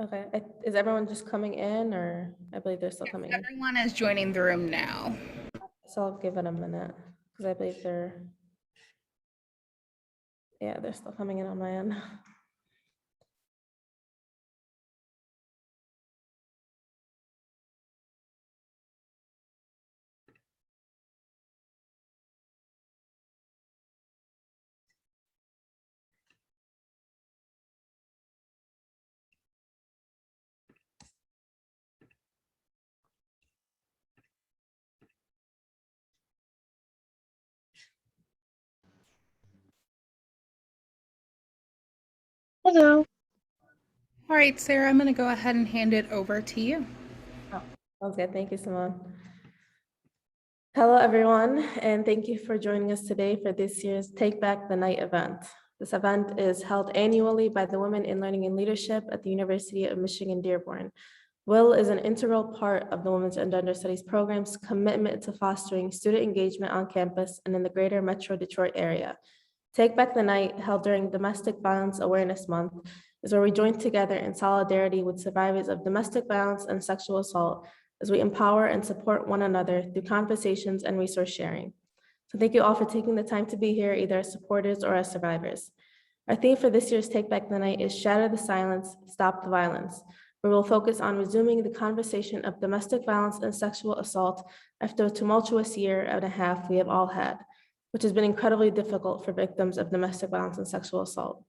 Okay, is everyone just coming in, or I believe they're still coming in? Everyone is joining the room now. So I'll give it a minute, because I believe they're still coming in on my end. Hello. All right, Sarah, I'm going to go ahead and hand it over to you. Oh, sounds good. Thank you, Simone. Hello, everyone, and thank you for joining us today for this year's Take Back the Night event. This event is held annually by the Women in Learning and Leadership at the University of Michigan-Dearborn. WIL is an integral part of the Women's and Gender Studies program's commitment to fostering student engagement on campus and in the greater Metro Detroit area. Take Back the Night, held during Domestic Violence Awareness Month, is where we join together in solidarity with survivors of domestic violence and sexual assault as we empower and support one another through conversations and resource sharing. So thank you all for taking the time to be here, either as supporters or as survivors. Our theme for this year's Take Back the Night is Shatter the Silence, Stop the Violence, where we'll focus on resuming the conversation of domestic violence and sexual assault after a tumultuous year and a half we have all had, which has been incredibly difficult for victims of domestic violence and sexual assault.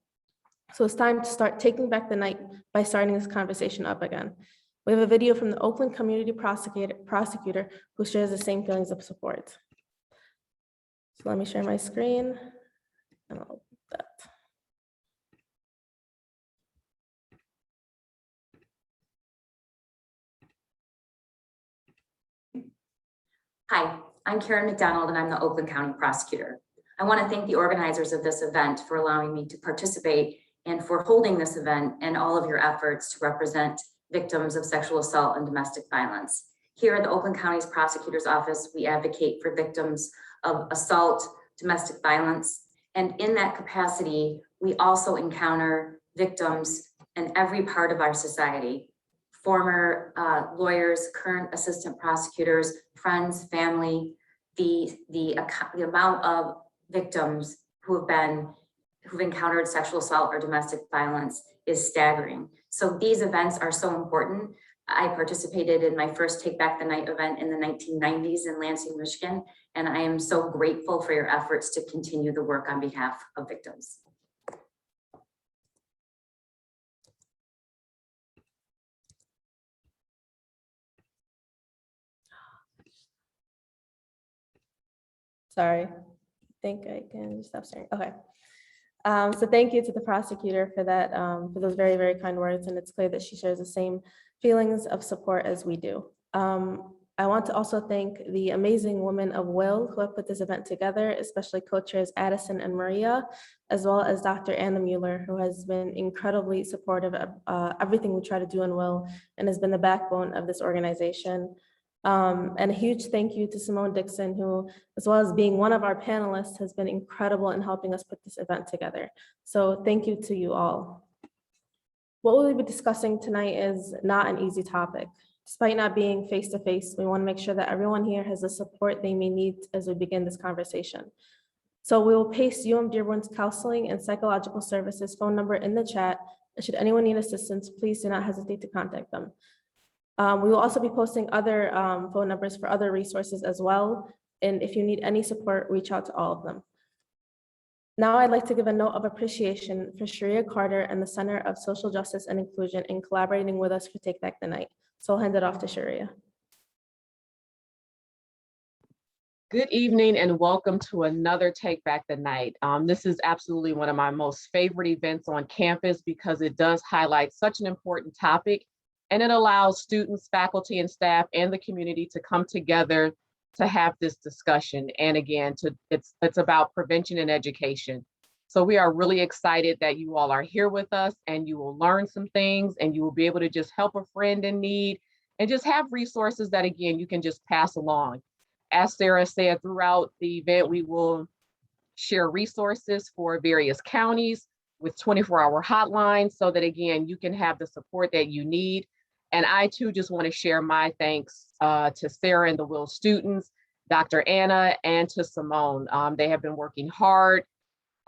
So it's time to start taking back the night by starting this conversation up again. We have a video from the Oakland Community Prosecutor who shares the same feelings of support. So let me share my screen and I'll open that. Hi, I'm Karen McDonald and I'm the Oakland County Prosecutor. I want to thank the organizers of this event for allowing me to participate and for holding this event and all of your efforts to represent victims of sexual assault and domestic violence. Here at the Oakland County's Prosecutor's Office, we advocate for victims of assault, domestic violence, and in that capacity, we also encounter victims in every part of our society. Former lawyers, current assistant prosecutors, friends, family, the amount of victims who've encountered sexual assault or domestic violence is staggering. So these events are so important. I participated in my first Take Back the Night event in the 1990s in Lansing, Michigan, and I am so grateful for your efforts to continue the work on behalf of victims. Sorry, I think I can stop sharing. Okay. So thank you to the prosecutor for that, for those very, very kind words. And it's clear that she shares the same feelings of support as we do. I want to also thank the amazing women of WIL who have put this event together, especially co-chairs Addison and Maria, as well as Dr. Anna Mueller, who has been incredibly supportive of everything we try to do in WIL and has been the backbone of this organization. And a huge thank you to Simone Dixon, who, as well as being one of our panelists, has been incredible in helping us put this event together. So thank you to you all. What we'll be discussing tonight is not an easy topic. Despite not being face-to-face, we want to make sure that everyone here has the support they may need as we begin this conversation. So we will paste UM-Dearborn's counseling and psychological services phone number in the chat. And should anyone need assistance, please do not hesitate to contact them. We will also be posting other phone numbers for other resources as well. And if you need any support, reach out to all of them. Now I'd like to give a note of appreciation for Sharia Carter and the Center of Social Justice and Inclusion in collaborating with us for Take Back the Night. So I'll hand it off to Sharia. Good evening and welcome to another Take Back the Night. This is absolutely one of my most favorite events on campus because it does highlight such an important topic. And it allows students, faculty, and staff and the community to come together to have this discussion. And again, it's about prevention and education. So we are really excited that you all are here with us and you will learn some things and you will be able to just help a friend in need and just have resources that, again, you can just pass along. As Sarah said, throughout the event, we will share resources for various counties. with 24-hour hotlines so that, again, you can have the support that you need. And I too just want to share my thanks to Sarah and the Will students, Dr. Anna, and to Simone. They have been working hard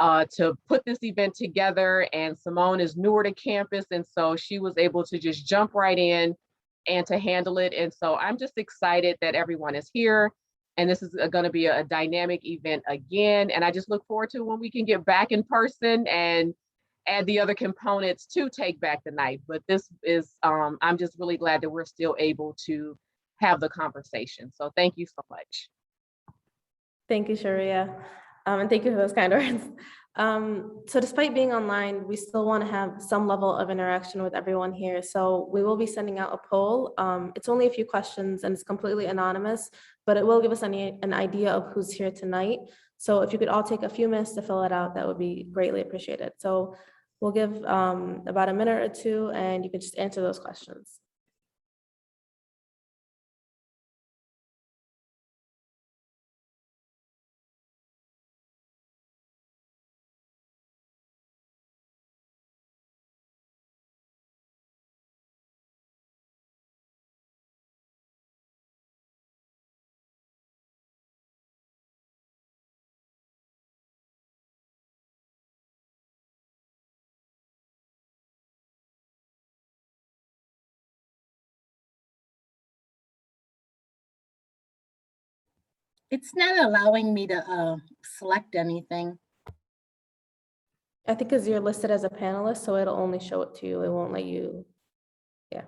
to put this event together, and Simone is newer to campus, and so she was able to just jump right in and to handle it. And so I'm just excited that everyone is here, and this is going to be a dynamic event again. And I just look forward to when we can get back in person and add the other components to Take Back the Night. But this is, I'm just really glad that we're still able to have the conversation. So thank you so much. Thank you, Sharia. And thank you for those kind words. So despite being online, we still want to have some level of interaction with everyone here. So we will be sending out a poll. It's only a few questions and it's completely anonymous, but it will give us an idea of who's here tonight. So if you could all take a few minutes to fill it out, that would be greatly appreciated. So we'll give about a minute or two and you can just answer those questions. It's not allowing me to select anything. I think because you're listed as a panelist, so it'll only show it to you. It won't let you, yeah.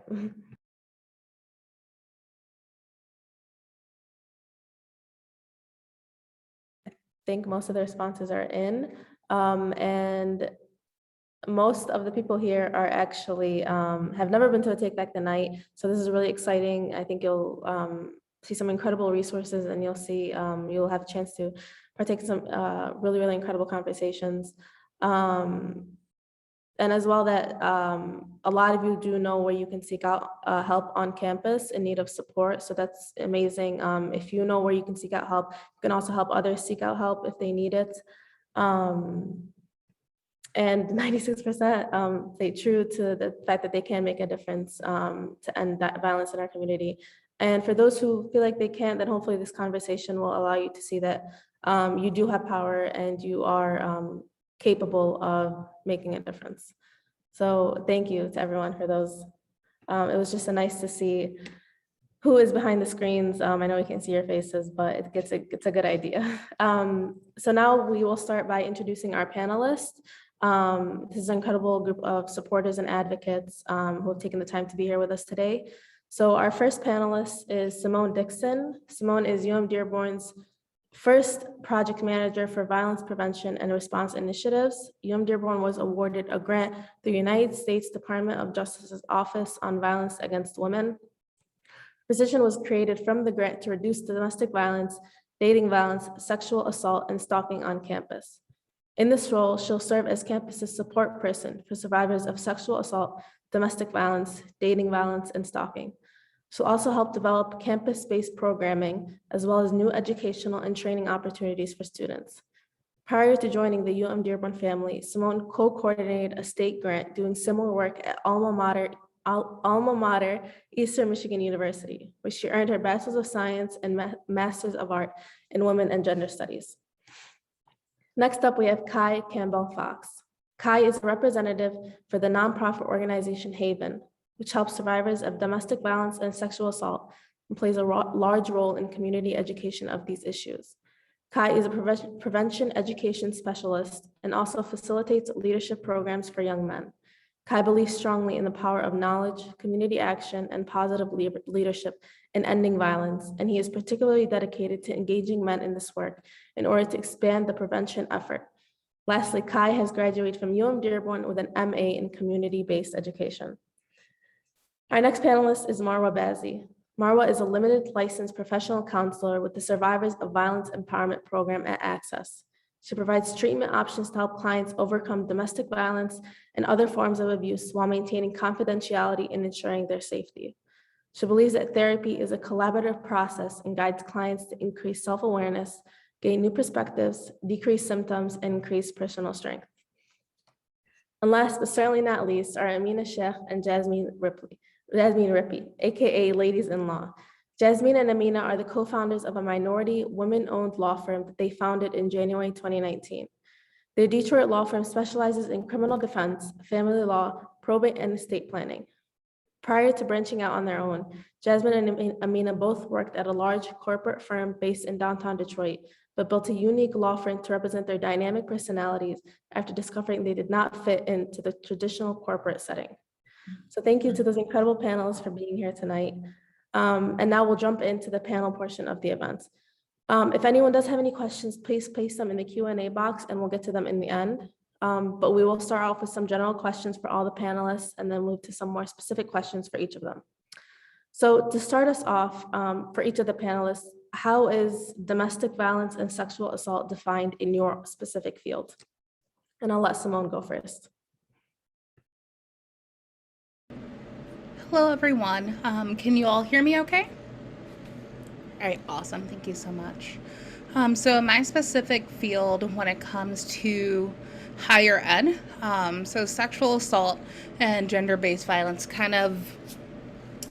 I think most of the responses are in, and most of the people here are actually, have never been to a Take Back the Night. So this is really exciting. I think you'll see some incredible resources and you'll see, you'll have a chance to partake in some really, really incredible conversations. And as well that a lot of you do know where you can seek out help on campus in need of support. So that's amazing. If you know where you can seek out help, you can also help others seek out help if they need it. And 96% stay true to the fact that they can make a difference to end that violence in our community. And for those who feel like they can't, then hopefully this conversation will allow you to see that you do have power and you are capable of making a difference. So thank you to everyone for those. It was just nice to see who is behind the screens. I know we can't see your faces, but it's a good idea. So now we will start by introducing our panelists. This is an incredible group of supporters and advocates who have taken the time to be here with us today. So our first panelist is Simone Dixon. Simone is UM-Dearborn's first project manager for violence prevention and response initiatives. UM-Dearborn was awarded a grant through the United States Department of Justice's Office on Violence Against Women. The position was created from the grant to reduce domestic violence, dating violence, sexual assault, and stalking on campus. In this role, she'll serve as campus's support person for survivors of sexual assault, domestic violence, dating violence, and stalking. She'll also help develop campus-based programming, as well as new educational and training opportunities for students. Prior to joining the UM-Dearborn family, Simone co-coordinated a state grant doing similar work at alma mater, Eastern Michigan University, where she earned her Bachelor's of Science and Master's of Art in Women and Gender Studies. Next up, we have Kai Campbell Fox. Kai is a representative for the nonprofit organization Haven, which helps survivors of domestic violence and sexual assault and plays a large role in community education of these issues. Kai is a prevention education specialist and also facilitates leadership programs for young men. Kai believes strongly in the power of knowledge, community action, and positive leadership in ending violence, and he is particularly dedicated to engaging men in this work in order to expand the prevention effort. Lastly, Kai has graduated from UM-Dearborn with an MA in community-based education. Our next panelist is Marwa Bazzi. Marwa is a limited licensed professional counselor with the Survivors of Violence Empowerment Program at Access. She provides treatment options to help clients overcome domestic violence and other forms of abuse while maintaining confidentiality and ensuring their safety. She believes that therapy is a collaborative process and guides clients to increase self-awareness, gain new perspectives, decrease symptoms, and increase personal strength. And last but certainly not least are Amina Sheikh and Jasmine Rippey, AKA Ladies-in-Law. Jasmine and Amina are the co-founders of a minority women-owned law firm that they founded in January 2019. Their Detroit law firm specializes in criminal defense, family law, probate, and estate planning. Prior to branching out on their own, Jasmine and Amina both worked at a large corporate firm based in downtown Detroit, but built a unique law firm to represent their dynamic personalities after discovering they did not fit into the traditional corporate setting. So thank you to those incredible panelists for being here tonight. And now we'll jump into the panel portion of the event. If anyone does have any questions, please place them in the Q&A box and we'll get to them in the end. But we will start off with some general questions for all the panelists and then move to some more specific questions for each of them. So to start us off, for each of the panelists, how is domestic violence and sexual assault defined in your specific field? And I'll let Simone go first. Hello, everyone. Can you all hear me okay? All right, awesome. Thank you so much. So my specific field when it comes to higher ed, so sexual assault and gender-based violence kind of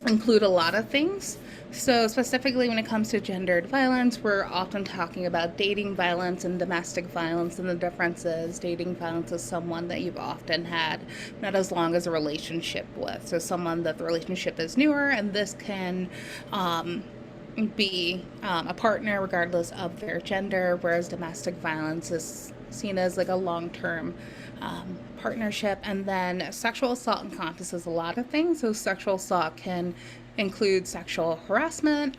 include a lot of things. So specifically when it comes to gendered violence, we're often talking about dating violence and domestic violence, and the difference is dating violence is someone that you've often had not as long as a relationship with. So someone that the relationship is newer, and this can be a partner regardless of their gender, whereas domestic violence is seen as like a long-term partnership. And then sexual assault encompasses a lot of things. So sexual assault can include sexual harassment,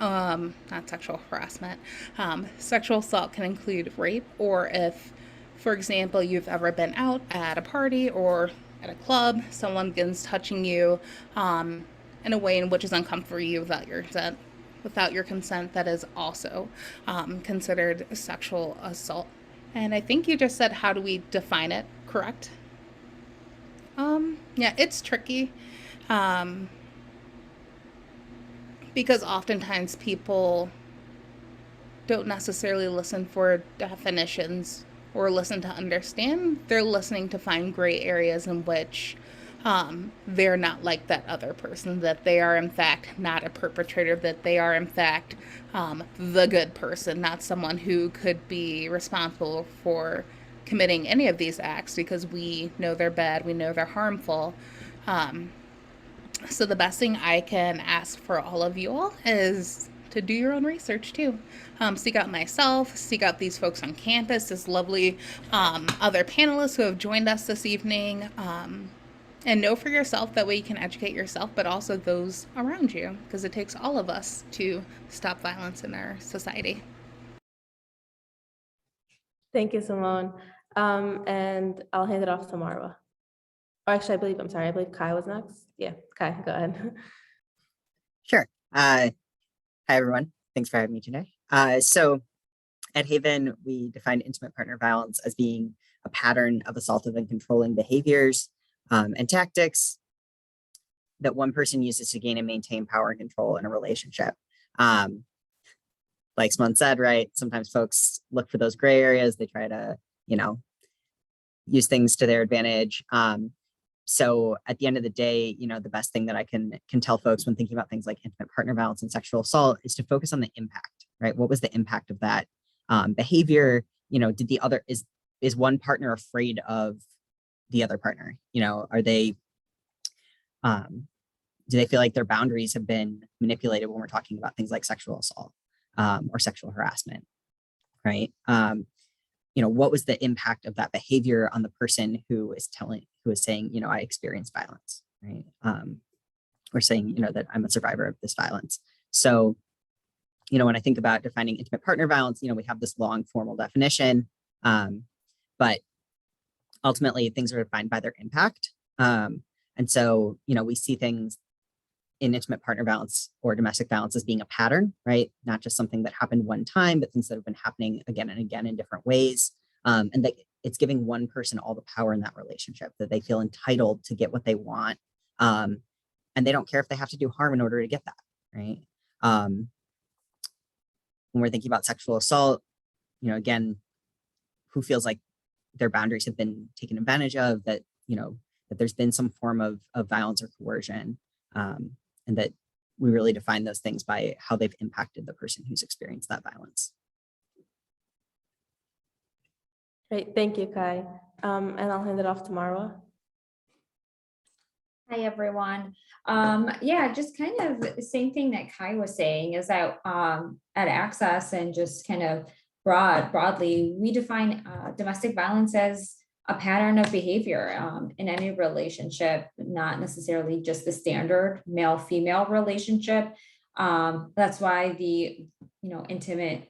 sexual assault can include rape, or if, for example, you've ever been out at a party or at a club, someone begins touching you in a way in which is uncomfortable for you without your consent, that is also considered sexual assault. And I think you just said, how do we define it, correct? Yeah, it's tricky. Because oftentimes people don't necessarily listen for definitions or listen to understand. They're listening to find gray areas in which they're not like that other person, that they are in fact not a perpetrator, that they are in fact the good person, not someone who could be responsible for committing any of these acts, because we know they're bad, we know they're harmful. So the best thing I can ask for all of you all is to do your own research too. Seek out myself, seek out these folks on campus, this lovely other panelists who have joined us this evening, and know for yourself. That way you can educate yourself, but also those around you, because it takes all of us to stop violence in our society. Thank you, Simone. And I'll hand it off to Marwa. Or actually, I believe Kai was next. Yeah, Kai, go ahead. Sure. Hi, everyone. Thanks for having me today. So at Haven, we define intimate partner violence as being a pattern of assaultive and controlling behaviors and tactics that one person uses to gain and maintain power and control in a relationship. Like Simone said, right, sometimes folks look for those gray areas. They try to, use things to their advantage. So at the end of the day, the best thing that I can tell folks when thinking about things like intimate partner violence and sexual assault is to focus on the impact, right? What was the impact of that behavior? Did the other, is one partner afraid of the other partner? Are they, do they feel like their boundaries have been manipulated when we're talking about things like sexual assault or sexual harassment, right? What was the impact of that behavior on the person who is saying, I experienced violence, right? Or saying, that I'm a survivor of this violence. So, when I think about defining intimate partner violence, we have this long formal definition, but ultimately things are defined by their impact. And so, we see things in intimate partner violence or domestic violence as being a pattern, right? Not just something that happened one time, but things that have been happening again and again in different ways. And that it's giving one person all the power in that relationship, that they feel entitled to get what they want. And they don't care if they have to do harm in order to get that, right? When we're thinking about sexual assault, again, who feels like their boundaries have been taken advantage of, that, that there's been some form of violence or coercion, and that we really define those things by how they've impacted the person who's experienced that violence. Great, thank you, Kai. And I'll hand it off to Marwa. Hi, everyone. Yeah, just kind of the same thing that Kai was saying is that at Access and just kind of broadly, we define domestic violence as a pattern of behavior in any relationship, not necessarily just the standard male-female relationship. That's why the intimate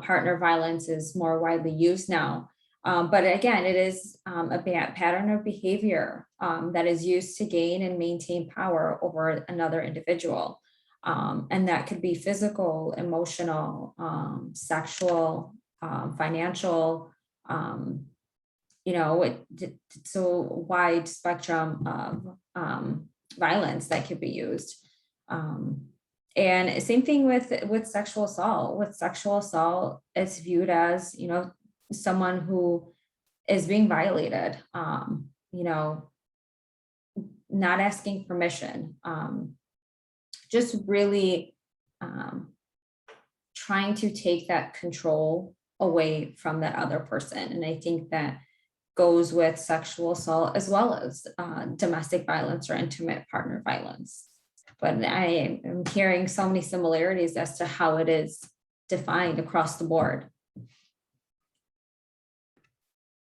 partner violence is more widely used now. But again, it is a bad pattern of behavior that is used to gain and maintain power over another individual. And that could be physical, emotional, sexual, financial, it's a wide spectrum of violence that could be used. And same thing with sexual assault. With sexual assault, it's viewed as, someone who is being violated, not asking permission, just really trying to take that control away from that other person. And I think that goes with sexual assault as well as domestic violence or intimate partner violence. But I am hearing so many similarities as to how it is defined across the board.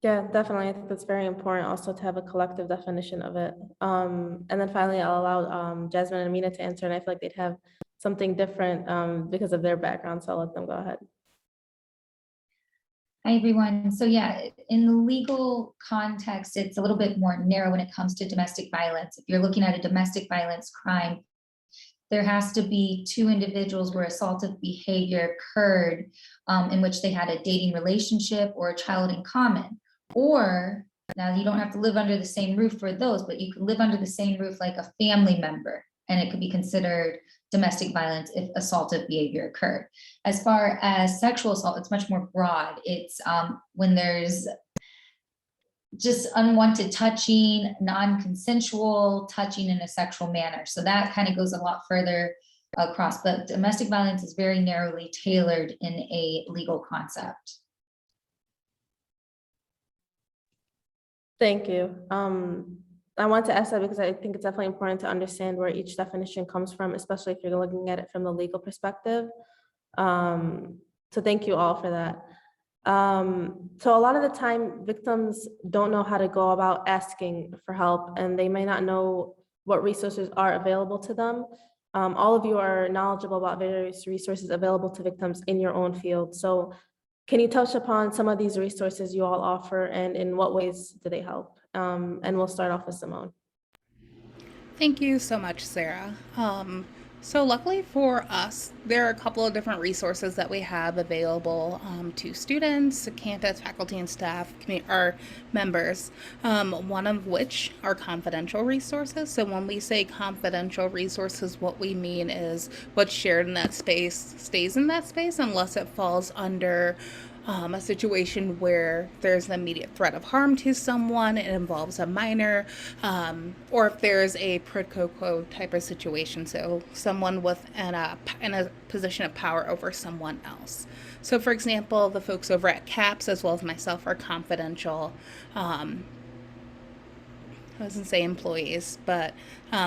Yeah, definitely. I think that's very important also to have a collective definition of it. And then finally, I'll allow Jasmine and Amina to answer, and I feel like they'd have something different because of their background, so I'll let them go ahead. Hi, everyone. So yeah, in the legal context, it's a little bit more narrow when it comes to domestic violence. If you're looking at a domestic violence crime, there has to be two individuals where assaultive behavior occurred in which they had a dating relationship or a child in common. Or now you don't have to live under the same roof for those, but you can live under the same roof like a family member, and it could be considered domestic violence if assaultive behavior occurred. As far as sexual assault, it's much more broad. It's when there's just unwanted touching, non-consensual touching in a sexual manner. So that kind of goes a lot further across, but domestic violence is very narrowly tailored in a legal concept. Thank you. I want to ask that because I think it's definitely important to understand where each definition comes from, especially if you're looking at it from the legal perspective. So thank you all for that. So a lot of the time, victims don't know how to go about asking for help, and they may not know what resources are available to them. All of you are knowledgeable about various resources available to victims in your own field. So can you touch upon some of these resources you all offer, and in what ways do they help? And we'll start off with Simone. Thank you so much, Sarah. So luckily for us, there are a couple of different resources that we have available to students, campus, faculty, and staff, our members, one of which are confidential resources. So when we say confidential resources, what we mean is what's shared in that space stays in that space unless it falls under a situation where there's an immediate threat of harm to someone, it involves a minor, or if there's a quid pro quo type of situation, so someone in a position of power over someone else. So for example, the folks over at CAPS as well as myself are confidential, I wasn't say employees, but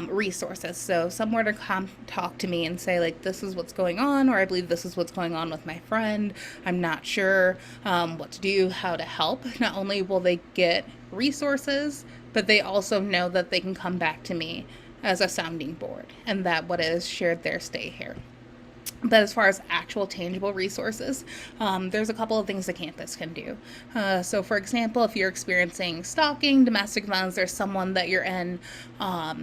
resources. So somewhere to come talk to me and say, like, this is what's going on, or I believe this is what's going on with my friend. I'm not sure what to do, how to help. Not only will they get resources, but they also know that they can come back to me as a sounding board, and that what is shared there stay here. But as far as actual tangible resources, there's a couple of things the campus can do. So for example, if you're experiencing stalking, domestic violence, there's someone that you're in a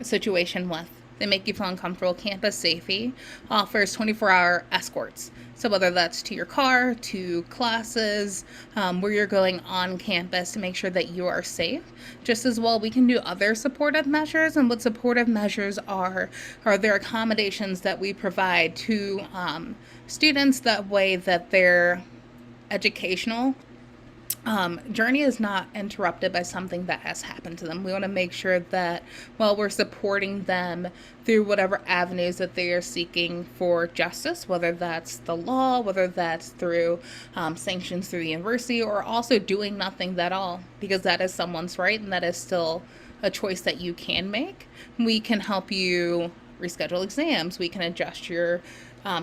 situation with, they make you feel uncomfortable, Campus Safety offers 24-hour escorts. So whether that's to your car, to classes, where you're going on campus to make sure that you are safe. Just as well, we can do other supportive measures, and what supportive measures are there accommodations that we provide to students that way that their educational journey is not interrupted by something that has happened to them. We want to make sure that while we're supporting them through whatever avenues that they are seeking for justice, whether that's the law, whether that's through sanctions through the university, or also doing nothing at all, because that is someone's right and that is still a choice that you can make. We can help you reschedule exams. We can adjust your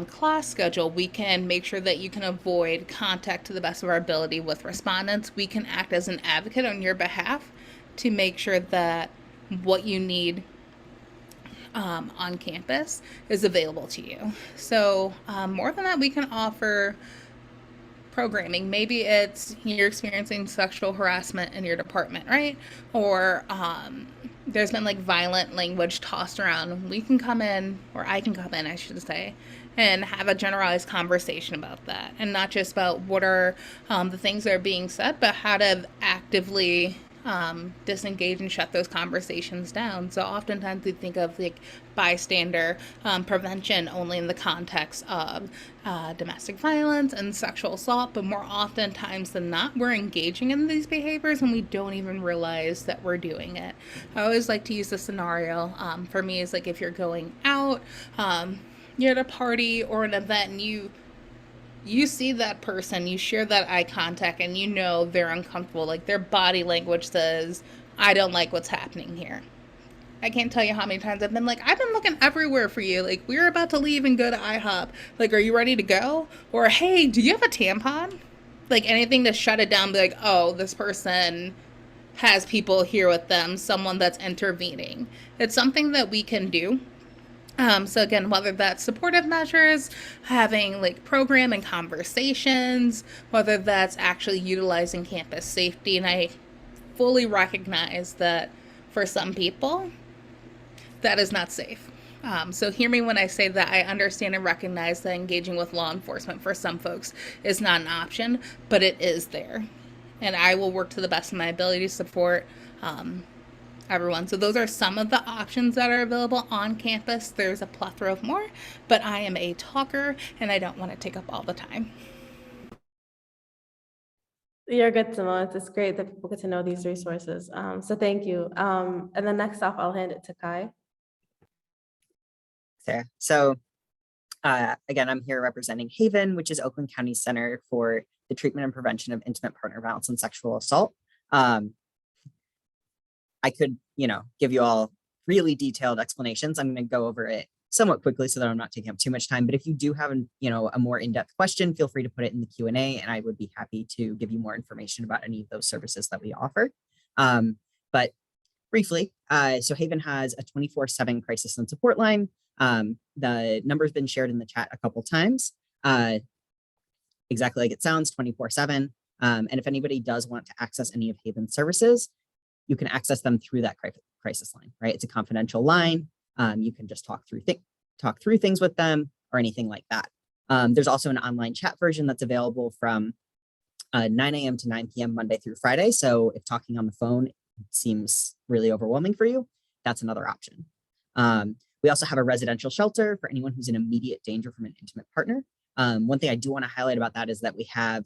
class schedule. We can make sure that you can avoid contact to the best of our ability with respondents. We can act as an advocate on your behalf to make sure that what you need on campus is available to you. So more than that, we can offer programming. Maybe it's you're experiencing sexual harassment in your department, right? Or there's been like violent language tossed around. We can come in, or I can come in, I should say, and have a generalized conversation about that. And not just about what are the things that are being said, but how to actively disengage and shut those conversations down. So oftentimes we think of like bystander prevention only in the context of domestic violence and sexual assault, but more oftentimes than not, we're engaging in these behaviors and we don't even realize that we're doing it. I always like to use the scenario for me is like if you're going out, you're at a party or an event and you see that person, you share that eye contact, and you know they're uncomfortable. Like their body language says, I don't like what's happening here. I can't tell you how many times I've been like, I've been looking everywhere for you. Like, we're about to leave and go to IHOP. Like, are you ready to go? Or, hey, do you have a tampon? Like, anything to shut it down, be like, oh, this person has people here with them, someone that's intervening. It's something that we can do. So again, whether that's supportive measures, having like program and conversations, whether that's actually utilizing campus safety. And I fully recognize that for some people, that is not safe. So hear me when I say that I understand and recognize that engaging with law enforcement for some folks is not an option, but it is there. And I will work to the best of my ability to support everyone. So those are some of the options that are available on campus. There's a plethora of more, but I am a talker and I don't want to take up all the time. You're good, Simone. It's great that people get to know these resources. So thank you. And then next off, I'll hand it to Kai. Sarah. So again, I'm here representing Haven, which is Oakland County Center for the Treatment and Prevention of Intimate Partner Violence and Sexual Assault. I could, give you all really detailed explanations. I'm going to go over it somewhat quickly so that I'm not taking up too much time. But if you do have, a more in-depth question, feel free to put it in the Q&A, and I would be happy to give you more information about any of those services that we offer. But briefly, so Haven has a 24/7 crisis and support line. The number's been shared in the chat a couple times. Exactly like it sounds, 24/7. And if anybody does want to access any of Haven's services, you can access them through that crisis line, right? It's a confidential line. You can just talk through things with them or anything like that. There's also an online chat version that's available from 9 a.m. to 9 p.m. Monday through Friday. So if talking on the phone seems really overwhelming for you, that's another option. We also have a residential shelter for anyone who's in immediate danger from an intimate partner. One thing I do want to highlight about that is that we have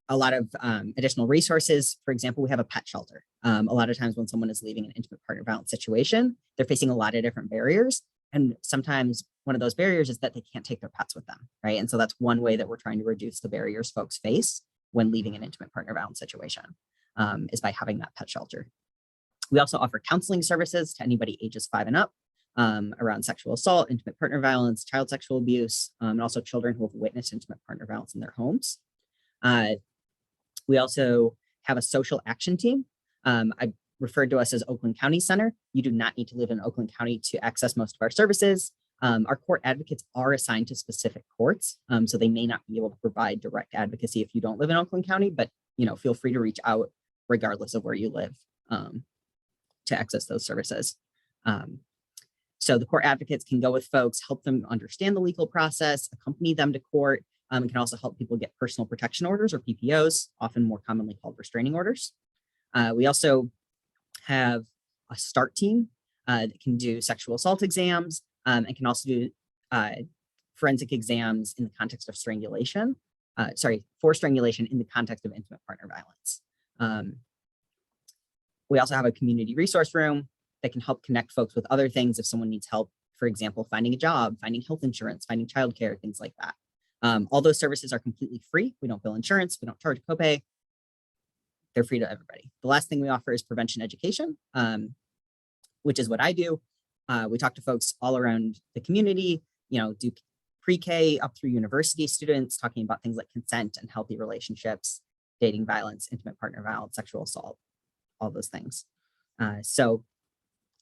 a lot of additional resources. For example, we have a pet shelter. A lot of times when someone is leaving an intimate partner violence situation, they're facing a lot of different barriers. And sometimes one of those barriers is that they can't take their pets with them, right? And so that's one way that we're trying to reduce the barriers folks face when leaving an intimate partner violence situation, is by having that pet shelter. We also offer counseling services to anybody ages 5 and up around sexual assault, intimate partner violence, child sexual abuse, and also children who have witnessed intimate partner violence in their homes. We also have a social action team. I referred to us as Oakland County Center. You do not need to live in Oakland County to access most of our services. Our court advocates are assigned to specific courts, so they may not be able to provide direct advocacy if you don't live in Oakland County, but feel free to reach out regardless of where you live to access those services. So the court advocates can go with folks, help them understand the legal process, accompany them to court, and can also help people get personal protection orders or PPOs, often more commonly called restraining orders. We also have a START team that can do sexual assault exams and can also do forensic exams in the context of strangulation, for strangulation in the context of intimate partner violence. We also have a community resource room that can help connect folks with other things if someone needs help, for example, finding a job, finding health insurance, finding childcare, things like that. All those services are completely free. We don't bill insurance, we don't charge copay. They're free to everybody. The last thing we offer is prevention education, which is what I do. We talk to folks all around the community, do pre-K up through university students, talking about things like consent and healthy relationships, dating violence, intimate partner violence, sexual assault, all those things. So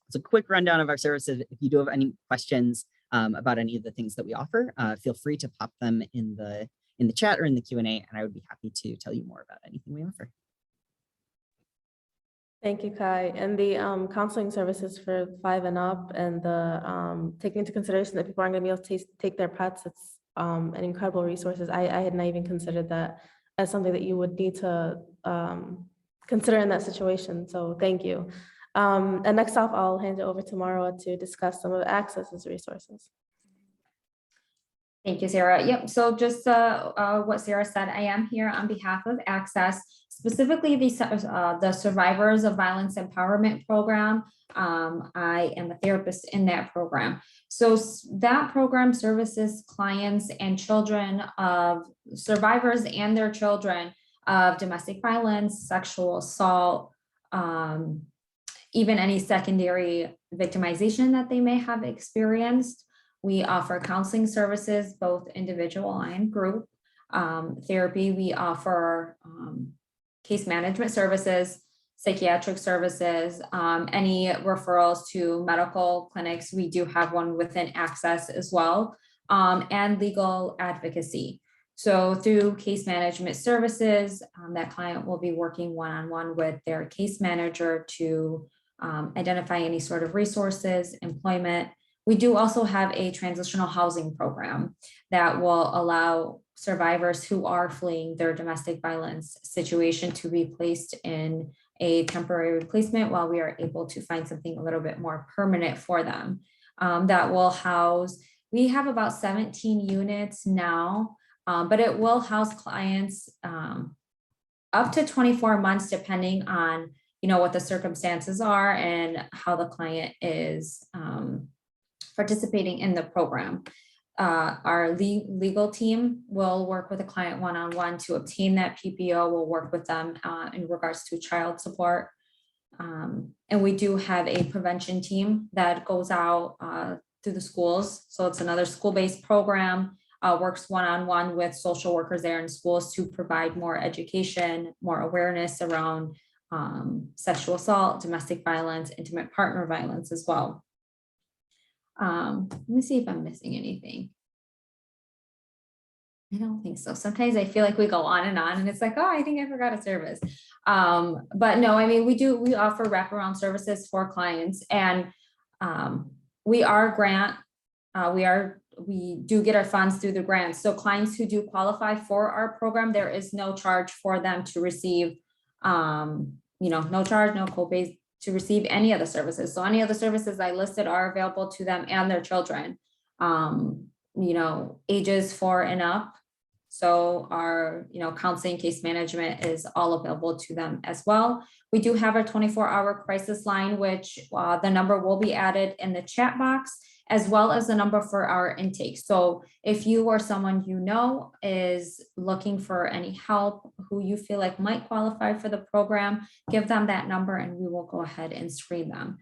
it's a quick rundown of our services. If you do have any questions about any of the things that we offer, feel free to pop them in the chat or in the Q&A, and I would be happy to tell you more about anything we offer. Thank you, Kai. And the counseling services for 5 and up, and the taking into consideration that people aren't going to be able to take their pets, it's an incredible resources. I had not even considered that as something that you would need to consider in that situation. So thank you. And next off, I'll hand it over to Marwa to discuss some of the Access's resources. Thank you, Sarah. Yep. So just what Sarah said, I am here on behalf of Access, specifically the Survivors of Violence Empowerment Program. I am a therapist in that program. So that program services clients and children of survivors and their children of domestic violence, sexual assault, even any secondary victimization that they may have experienced. We offer counseling services, both individual and group therapy. We offer case management services, psychiatric services, any referrals to medical clinics. We do have one within Access as well, and legal advocacy. So through case management services, that client will be working one-on-one with their case manager to identify any sort of resources, employment. We do also have a transitional housing program that will allow survivors who are fleeing their domestic violence situation to be placed in a temporary replacement while we are able to find something a little bit more permanent for them. That will house, we have about 17 units now, but it will house clients up to 24 months, depending on what the circumstances are and how the client is participating in the program. Our legal team will work with a client one-on-one to obtain that PPO. We'll work with them in regards to child support. And we do have a prevention team that goes out through the schools. So it's another school-based program, works one-on-one with social workers there in schools to provide more education, more awareness around sexual assault, domestic violence, intimate partner violence as well. Let me see if I'm missing anything. I don't think so. Sometimes I feel like we go on and it's like, oh, I think I forgot a service. But no, I mean, we offer wraparound services for clients, and we are grant, we do get our funds through the grants. So clients who do qualify for our program, there is no charge for them to receive, no charge, no co-pays to receive any of the services. So any of the services I listed are available to them and their children, ages 4 and up. So our, counseling, case management is all available to them as well. We do have our 24-hour crisis line, which the number will be added in the chat box, as well as the number for our intake. So if you or someone is looking for any help, who you feel like might qualify for the program, give them that number and we will go ahead and screen them.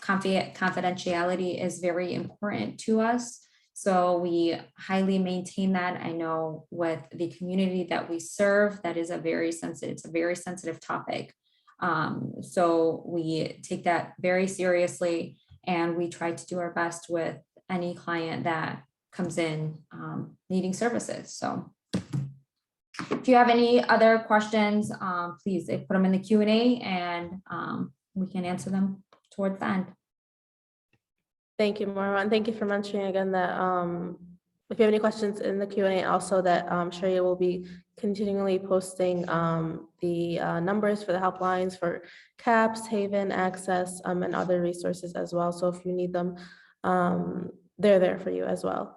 Confidentiality is very important to us, so we highly maintain that. I know with the community that we serve, that is it's a very sensitive topic. So we take that very seriously, and we try to do our best with any client that comes in needing services. So if you have any other questions, please put them in the Q&A, and we can answer them towards the end. Thank you, Marwa, and thank you for mentioning again that if you have any questions in the Q&A, also that Sharia will be continually posting the numbers for the helplines for CAPS, Haven, Access, and other resources as well. So if you need them, they're there for you as well.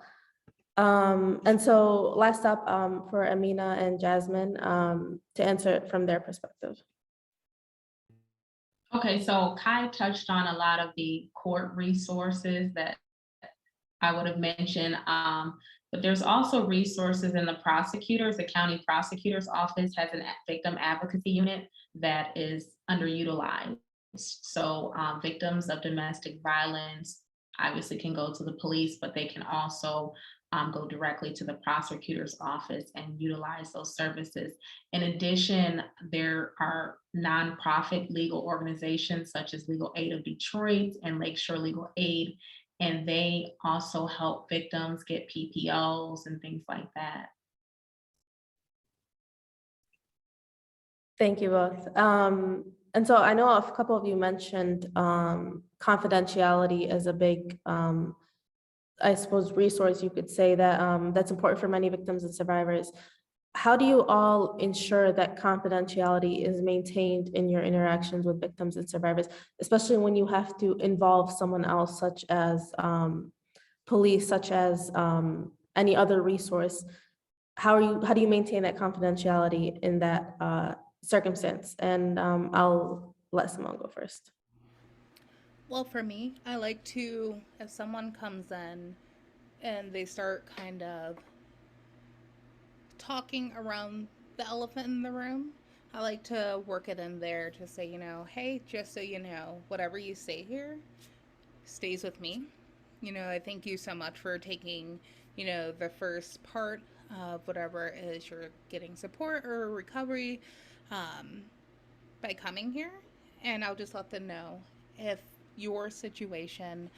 And so last up for Amina and Jasmine to answer it from their perspective. Okay, so Kai touched on a lot of the court resources that I would have mentioned, but there's also resources in the county prosecutor's office has a victim advocacy unit that is underutilized. So victims of domestic violence obviously can go to the police, but they can also go directly to the prosecutor's office and utilize those services. In addition, there are nonprofit legal organizations such as Legal Aid of Detroit and Lakeshore Legal Aid, and they also help victims get PPOs and things like that. Thank you both. And so I know a couple of you mentioned confidentiality as a big, I suppose, resource you could say that that's important for many victims and survivors. How do you all ensure that confidentiality is maintained in your interactions with victims and survivors, especially when you have to involve someone else, such as police, such as any other resource? How do you maintain that confidentiality in that circumstance? And I'll let Simone go first. Well, for me, I like to, if someone comes in and they start kind of talking around the elephant in the room, I like to work it in there to say, you know, hey, just so you know, whatever you say here stays with me. You know, I thank you so much for taking, you know, the first part of whatever it is you're getting support or recovery by coming here. And I'll just let them know if your situation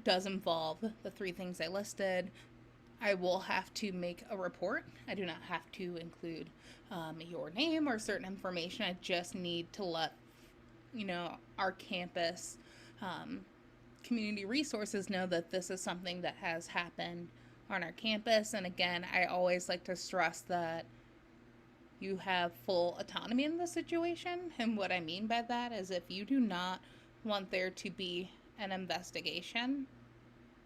does involve the 3 things I listed, I will have to make a report. I do not have to include your name or certain information. I just need to let, you know, our campus community resources know that this is something that has happened on our campus. And again, I always like to stress that you have full autonomy in the situation. And what I mean by that is if you do not want there to be an investigation,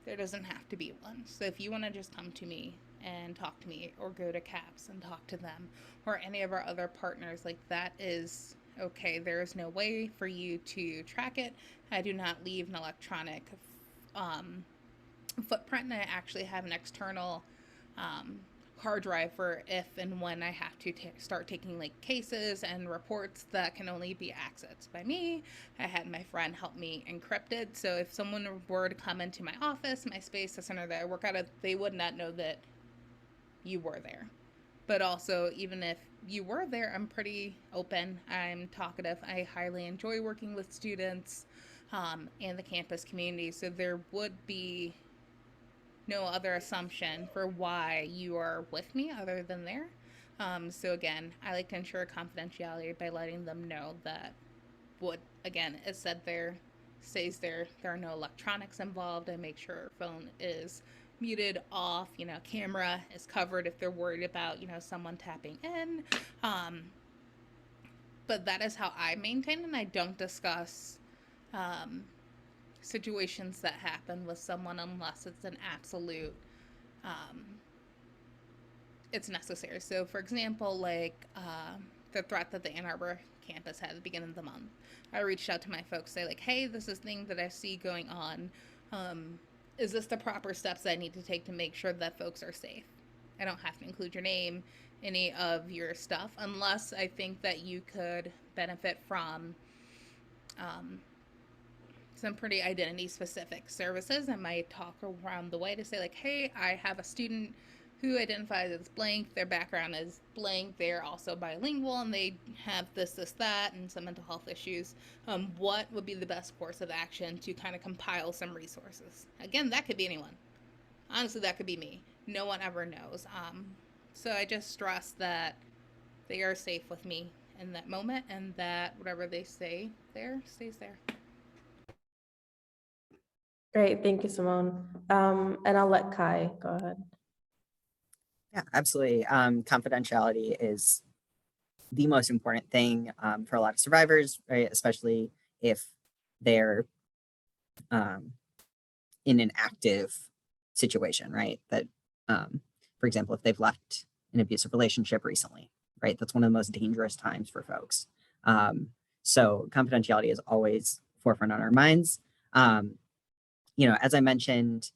there doesn't have to be one. So if you want to just come to me and talk to me, or go to CAPS and talk to them, or any of our other partners, like, that is okay. There is no way for you to track it. I do not leave an electronic footprint, and I actually have an external hard drive for if and when I have to start taking like cases and reports that can only be accessed by me. I had my friend help me encrypt it, so if someone were to come into my office, my space, the center that I work out of, they would not know that you were there. But also, even if you were there, I'm pretty open, I'm talkative, I highly enjoy working with students and the campus community, so there would be no other assumption for why you are with me other than there. So again, I like to ensure confidentiality by letting them know that what, again, is said there stays there. There are no electronics involved. I make sure phone is muted, off, you know, camera is covered if they're worried about, you know, someone tapping in. But that is how I maintain, and I don't discuss situations that happen with someone unless it's an absolute it's necessary. So for example, like the threat that the Ann Arbor campus had at the beginning of the month, I reached out to my folks, say like, hey, this is thing that I see going on, is this the proper steps that I need to take to make sure that folks are safe? I don't have to include your name, any of your stuff, unless I think that you could benefit from some pretty identity specific services. I might talk around the way to say like, hey, I have a student who identifies as blank, their background is blank, they're also bilingual, and they have this, that, and some mental health issues. What would be the best course of action to kind of compile some resources? Again, that could be anyone. Honestly, that could be me. No one ever knows. So I just stress that they are safe with me in that moment, and that whatever they say there stays there. Great, thank you, Simone. And I'll let Kai go ahead. Yeah, absolutely. Confidentiality is the most important thing for a lot of survivors, right? Especially if they're in an active situation, right? That, for example, if they've left an abusive relationship recently, right? That's one of the most dangerous times for folks. So confidentiality is always forefront on our minds. As I mentioned,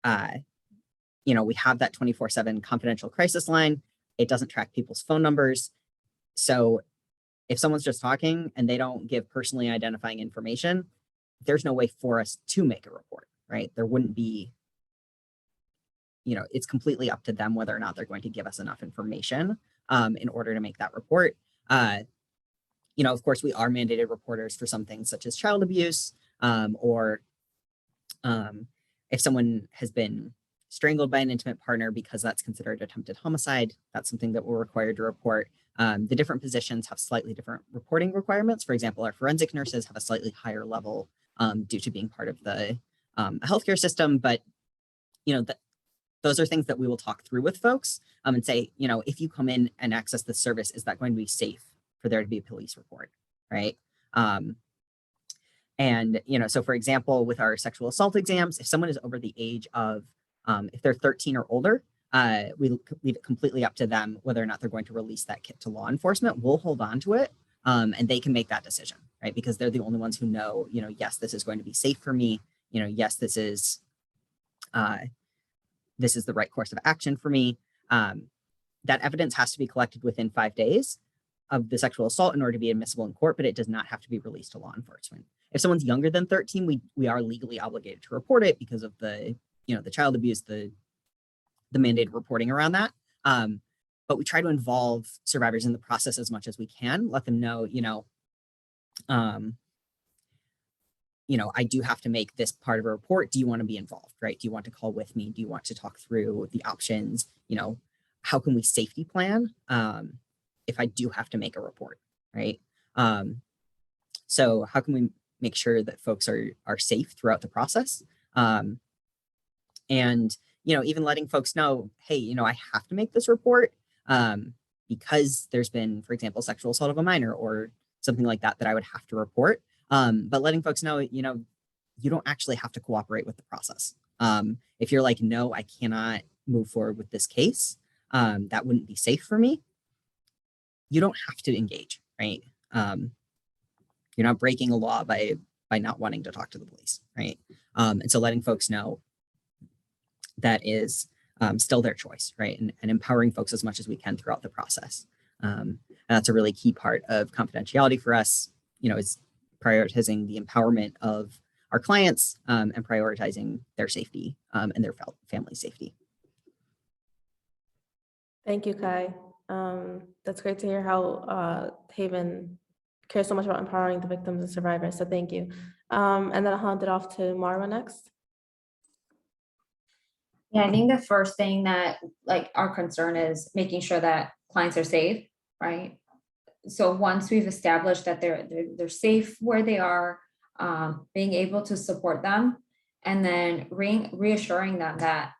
we have that 24/7 confidential crisis line. It doesn't track people's phone numbers. So if someone's just talking and they don't give personally identifying information, there's no way for us to make a report, right? There wouldn't be, it's completely up to them whether or not they're going to give us enough information in order to make that report. Of course, we are mandated reporters for some things such as child abuse, or if someone has been strangled by an intimate partner, because that's considered attempted homicide, that's something that we're required to report. The different positions have slightly different reporting requirements. For example, our forensic nurses have a slightly higher level due to being part of the healthcare system. But, those are things that we will talk through with folks and say, if you come in and access this service, is that going to be safe for there to be a police report, right? So for example, with our sexual assault exams, if someone is over the age of, if they're 13 or older, we leave it completely up to them whether or not they're going to release that kit to law enforcement. We'll hold on to it, and they can make that decision, right? Because they're the only ones who know, yes, this is going to be safe for me. Yes, this is the right course of action for me. That evidence has to be collected within 5 days of the sexual assault in order to be admissible in court, but it does not have to be released to law enforcement. If someone's younger than 13, we are legally obligated to report it because of the child abuse, the mandated reporting around that. But we try to involve survivors in the process as much as we can, let them know, I do have to make this part of a report. Do you want to be involved, right? Do you want to call with me? Do you want to talk through the options? How can we safety plan if I do have to make a report, right? So how can we make sure that folks are safe throughout the process? And, even letting folks know, hey, I have to make this report because there's been, for example, sexual assault of a minor or something like that I would have to report. But letting folks know, you don't actually have to cooperate with the process. If you're like, no, I cannot move forward with this case, that wouldn't be safe for me, you don't have to engage, right? You're not breaking a law by not wanting to talk to the police, right? And so letting folks know that is still their choice, right? And empowering folks as much as we can throughout the process. And that's a really key part of confidentiality for us, is prioritizing the empowerment of our clients and prioritizing their safety and their family safety. Thank you, Kai. That's great to hear how Haven cares so much about empowering the victims and survivors. So thank you. And then I'll hand it off to Marwa next. Yeah, I think the first thing that our concern is making sure that clients are safe, right? So once we've established that they're safe where they are, being able to support them, and then reassuring them that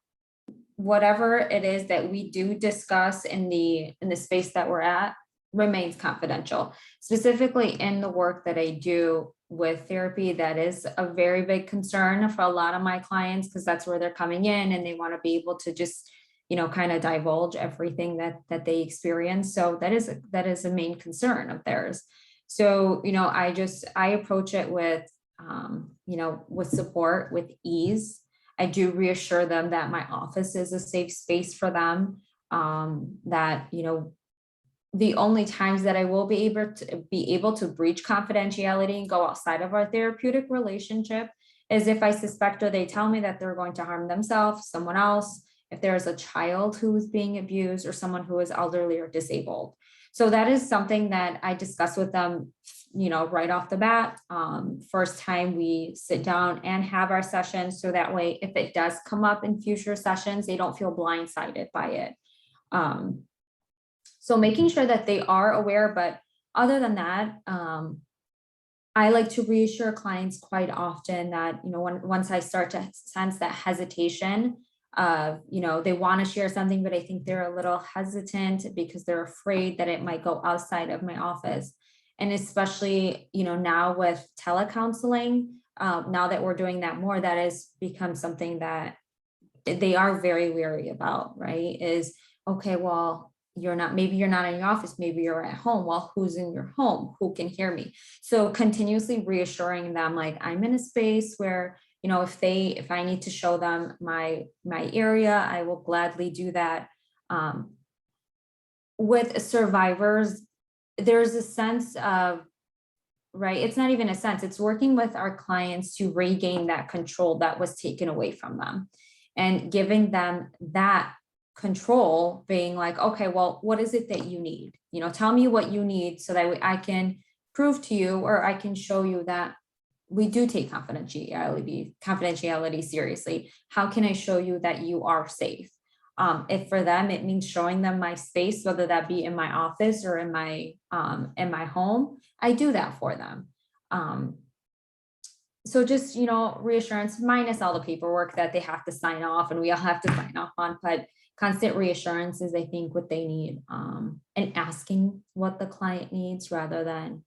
whatever it is that we do discuss in the space that we're at remains confidential. Specifically in the work that I do with therapy, that is a very big concern for a lot of my clients, because that's where they're coming in and they want to be able to just kind of divulge everything that they experience. So that is a main concern of theirs. So I approach it with with support, with ease. I do reassure them that my office is a safe space for them, that the only times that I will be able to breach confidentiality and go outside of our therapeutic relationship is if I suspect or they tell me that they're going to harm themselves, someone else, if there is a child who is being abused or someone who is elderly or disabled. So that is something that I discuss with them, right off the bat. First time we sit down and have our sessions, so that way, if it does come up in future sessions, they don't feel blindsided by it. So making sure that they are aware, but other than that, I like to reassure clients quite often that, once I start to sense that hesitation, they want to share something, but I think they're a little hesitant because they're afraid that it might go outside of my office. And especially, now with telecounseling, now that we're doing that more, that has become something that they are very wary about, right? Is, okay, well, maybe you're not in your office, maybe you're at home. Well, who's in your home? Who can hear me? So continuously reassuring them, like, I'm in a space where, if I need to show them my area, I will gladly do that. With survivors, there's a sense of, right, it's not even a sense, it's working with our clients to regain that control that was taken away from them, and giving them that control, being like, okay, well, what is it that you need? Tell me what you need so that I can prove to you, or I can show you that we do take confidentiality seriously. How can I show you that you are safe? If for them it means showing them my space, whether that be in my office or in my home, I do that for them. So just, reassurance, minus all the paperwork that they have to sign off and we all have to sign off on, but constant reassurance is, I think, what they need. And asking what the client needs, rather than,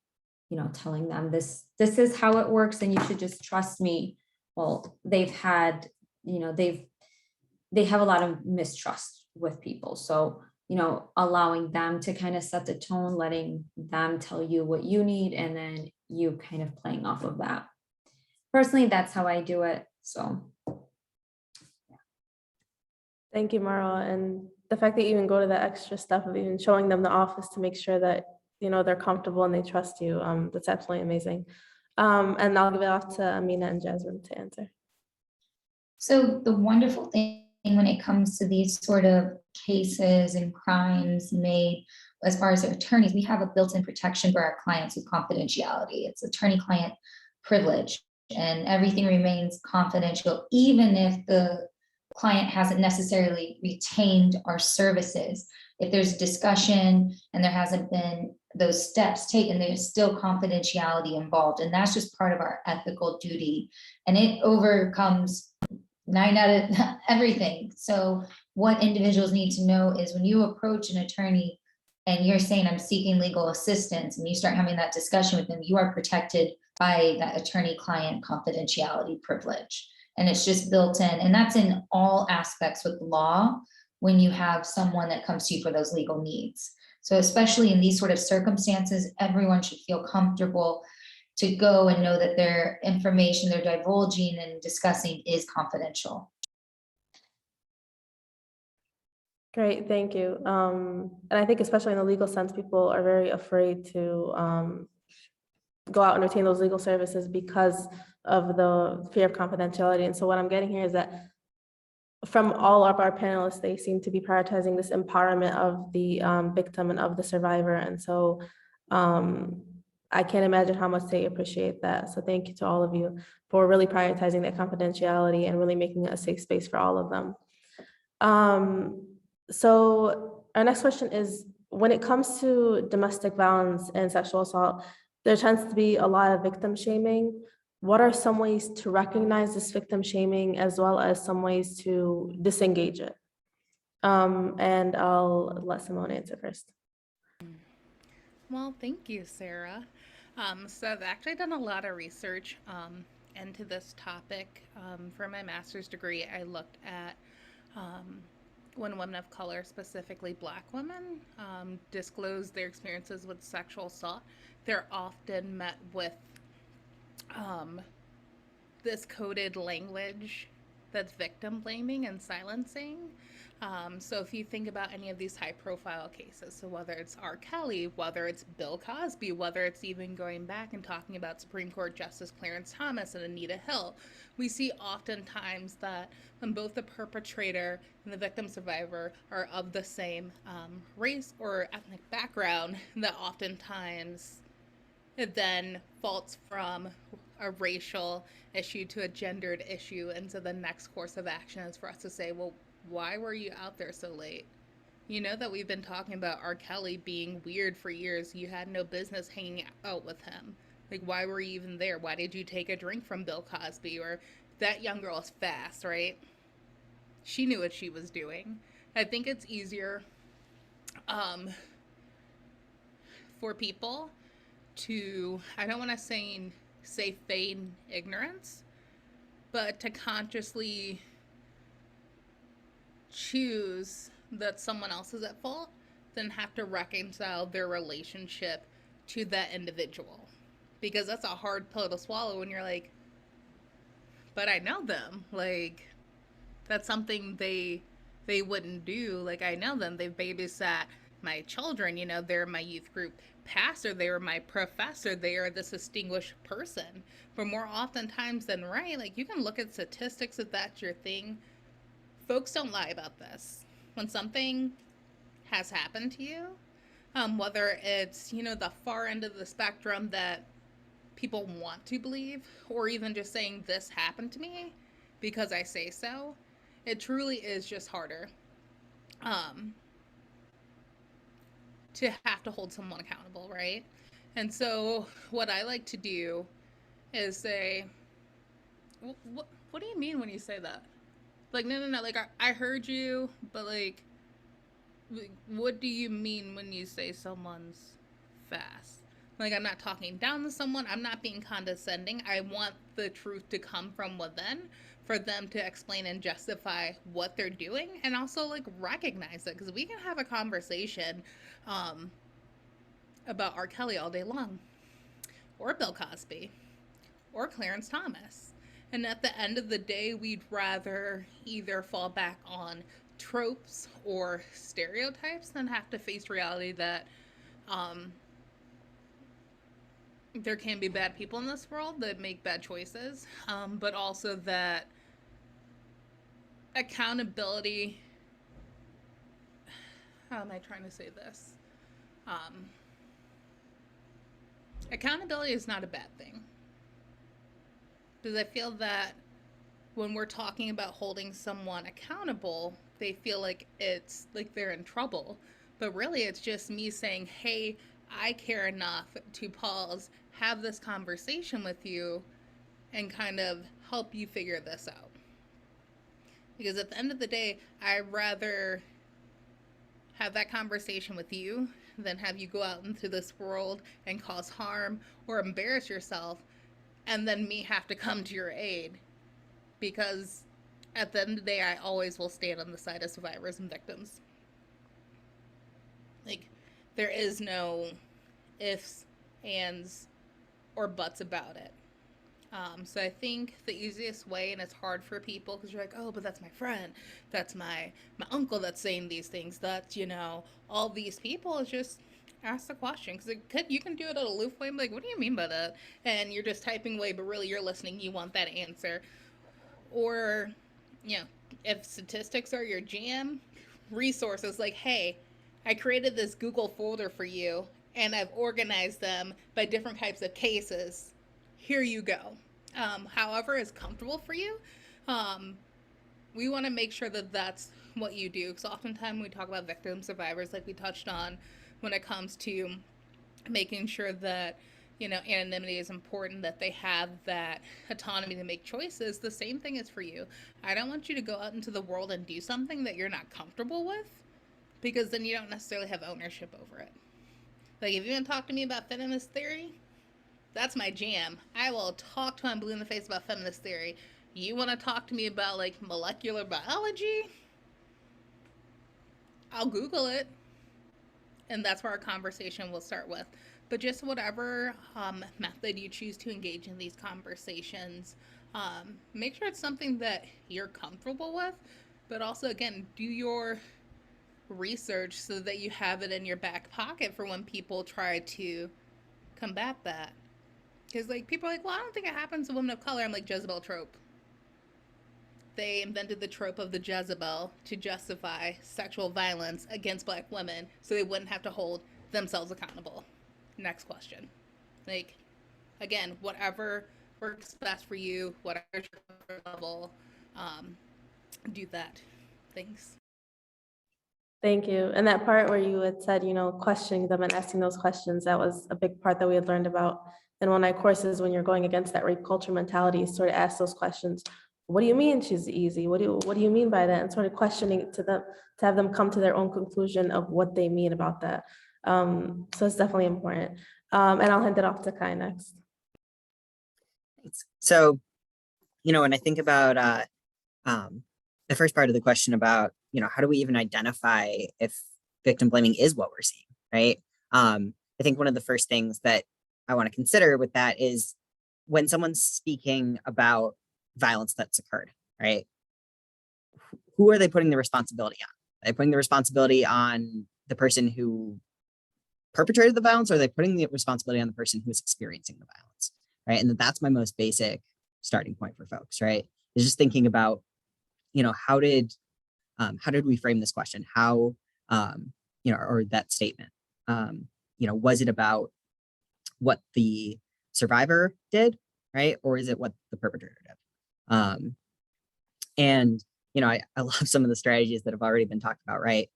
telling them this is how it works and you should just trust me. Well, they have a lot of mistrust with people. So, allowing them to kind of set the tone, letting them tell you what you need, and then you kind of playing off of that. Personally, that's how I do it. So. Thank you, Marwa. And the fact that you even go to the extra step of even showing them the office to make sure that, they're comfortable and they trust you. That's absolutely amazing. And I'll give it off to Amina and Jasmine to answer. So the wonderful thing when it comes to these sort of cases and crimes made, as far as attorneys, we have a built-in protection for our clients with confidentiality. It's attorney-client privilege, and everything remains confidential, even if the client hasn't necessarily retained our services. If there's a discussion and there hasn't been those steps taken, there's still confidentiality involved. And that's just part of our ethical duty. And it overcomes 9 out of everything. So what individuals need to know is, when you approach an attorney and you're saying, I'm seeking legal assistance, and you start having that discussion with them, you are protected by that attorney-client confidentiality privilege. And it's just built in. And that's in all aspects with law when you have someone that comes to you for those legal needs. So especially in these sort of circumstances, everyone should feel comfortable to go and know that their information they're divulging and discussing is confidential. Great, thank you. And I think especially in the legal sense, people are very afraid to go out and retain those legal services because of the fear of confidentiality. And so what I'm getting here is that from all of our panelists, they seem to be prioritizing this empowerment of the victim and of the survivor. And so I can't imagine how much they appreciate that. So thank you to all of you for really prioritizing that confidentiality and really making it a safe space for all of them. So our next question is, when it comes to domestic violence and sexual assault, there tends to be a lot of victim shaming. What are some ways to recognize this victim shaming, as well as some ways to disengage it? And I'll let Simone answer first. Well, thank you, Sarah. So I've actually done a lot of research into this topic. For my master's degree, I looked at when women of color, specifically Black women, disclose their experiences with sexual assault, they're often met with this coded language that's victim blaming and silencing. So if you think about any of these high profile cases, so whether it's R. Kelly, whether it's Bill Cosby, whether it's even going back and talking about Supreme Court Justice Clarence Thomas and Anita Hill, we see oftentimes that when both the perpetrator and the victim survivor are of the same race or ethnic background, that oftentimes it then faults from a racial issue to a gendered issue. And so the next course of action is for us to say, well, why were you out there so late? You know that we've been talking about R. Kelly being weird for years. You had no business hanging out with him. Like, why were you even there? Why did you take a drink from Bill Cosby? Or that young girl is fast, right? She knew what she was doing. I think it's easier for people to, I don't want to say feign ignorance, but to consciously choose that someone else is at fault than have to reconcile their relationship to that individual. Because that's a hard pill to swallow when you're like, but I know them. Like, that's something they wouldn't do. Like, I know them. They've babysat my children, you know, they're my youth group pastor, they were my professor, they are this distinguished person. But more oftentimes than right, like, you can look at statistics if that's your thing. Folks don't lie about this. When something has happened to you, whether it's, you know, the far end of the spectrum that people want to believe, or even just saying this happened to me because I say so, it truly is just harder to have to hold someone accountable, right? And so what I like to do is say, what do you mean when you say that? Like, no, like, I heard you, but like, what do you mean when you say someone's fast? Like, I'm not talking down to someone. I'm not being condescending. I want the truth to come from within for them to explain and justify what they're doing, and also like recognize it, because we can have a conversation about R. Kelly all day long, or Bill Cosby, or Clarence Thomas. And at the end of the day, we'd rather either fall back on tropes or stereotypes than have to face reality that there can be bad people in this world that make bad choices, but also that accountability, how am I trying to say this? Accountability is not a bad thing. Because I feel that when we're talking about holding someone accountable, they feel like it's like they're in trouble. But really, it's just me saying, hey, I care enough to pause, have this conversation with you, and kind of help you figure this out. Because at the end of the day, I'd rather have that conversation with you than have you go out into this world and cause harm or embarrass yourself, and then me have to come to your aid. Because at the end of the day, I always will stand on the side of survivors and victims. Like, there is no ifs, ands, or buts about it. So I think the easiest way, and it's hard for people because you're like, oh, but that's my friend, that's my uncle that's saying these things, that's, you know, all these people, is just ask the question. Because you can do it at a aloof way, like, what do you mean by that? And you're just typing away, but really you're listening, you want that answer. Or, you know, if statistics are your jam, resources like, hey, I created this Google folder for you and I've organized them by different types of cases. Here you go. However is comfortable for you. We want to make sure that that's what you do. Because oftentimes we talk about victims, survivors, like we touched on, when it comes to making sure that, you know, anonymity is important, that they have that autonomy to make choices. The same thing is for you. I don't want you to go out into the world and do something that you're not comfortable with, because then you don't necessarily have ownership over it. Like, if you want to talk to me about feminist theory, that's my jam. I will talk to him blue in the face about feminist theory. You want to talk to me about, like, molecular biology? I'll Google it. And that's where our conversation will start with. But just whatever method you choose to engage in these conversations, make sure it's something that you're comfortable with. But also, again, do your research so that you have it in your back pocket for when people try to combat that. Because, like, people are like, well, I don't think it happens to women of color. I'm like, Jezebel trope. They invented the trope of the Jezebel to justify sexual violence against Black women so they wouldn't have to hold themselves accountable. Next question. Like, again, whatever works best for you, whatever your comfort level, do that. Thanks. Thank you. And that part where you had said, you know, questioning them and asking those questions, that was a big part that we had learned about in one of my courses. When you're going against that rape culture mentality, sort of ask those questions. What do you mean she's easy? What do you mean by that? And sort of questioning it to them, to have them come to their own conclusion of what they mean about that. So it's definitely important. And I'll hand it off to Kai next. Thanks. So, you know, when I think about the first part of the question about, how do we even identify if victim blaming is what we're seeing, right? I think one of the first things that I want to consider with that is when someone's speaking about violence that's occurred, right? Who are they putting the responsibility on? Are they putting the responsibility on the person who perpetrated the violence, or are they putting the responsibility on the person who is experiencing the violence, right? And that's my most basic starting point for folks, right? Is just thinking about, how did we frame this question? How, or that statement, was it about what the survivor did, right? Or is it what the perpetrator did? And, I love some of the strategies that have already been talked about, right?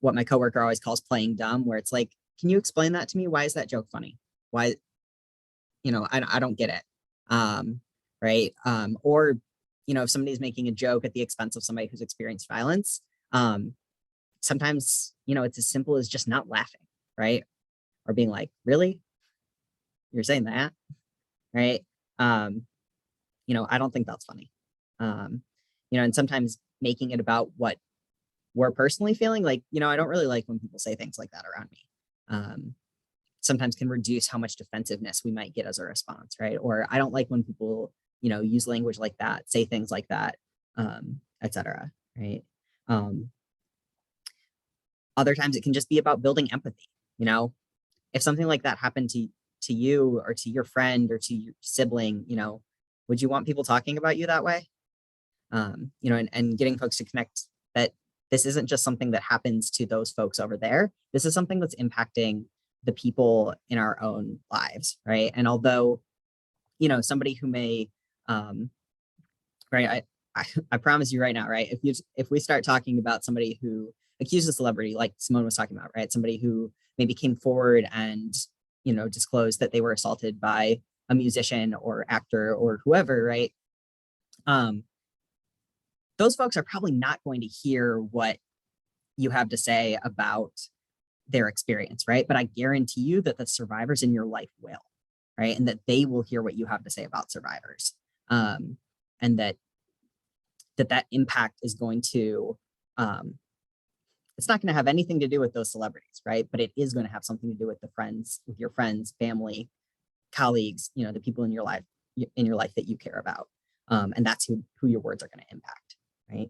What my coworker always calls playing dumb, where it's like, can you explain that to me? Why is that joke funny? Why, I don't get it. Right. Or, if somebody's making a joke at the expense of somebody who's experienced violence, sometimes, it's as simple as just not laughing, right? Or being like, really? You're saying that? Right. I don't think that's funny. And sometimes making it about what we're personally feeling, like, I don't really like when people say things like that around me. Sometimes can reduce how much defensiveness we might get as a response, right? Or I don't like when people, use language like that, say things like that, etc. Right? Other times it can just be about building empathy. If something like that happened to you or to your friend or to your sibling, would you want people talking about you that way? And getting folks to connect that this isn't just something that happens to those folks over there. This is something that's impacting the people in our own lives, right? And although, somebody who may, right, I promise you right now, right? If we start talking about somebody who accused a celebrity, like Simone was talking about, right? Somebody who maybe came forward and, disclosed that they were assaulted by a musician or actor or whoever, right? Those folks are probably not going to hear what you have to say about their experience, right? But I guarantee you that the survivors in your life will, right? And that they will hear what you have to say about survivors. And that impact is going to, it's not going to have anything to do with those celebrities, right? But it is going to have something to do with with your friends, family, colleagues, the people in your life that you care about. And that's who your words are going to impact, right?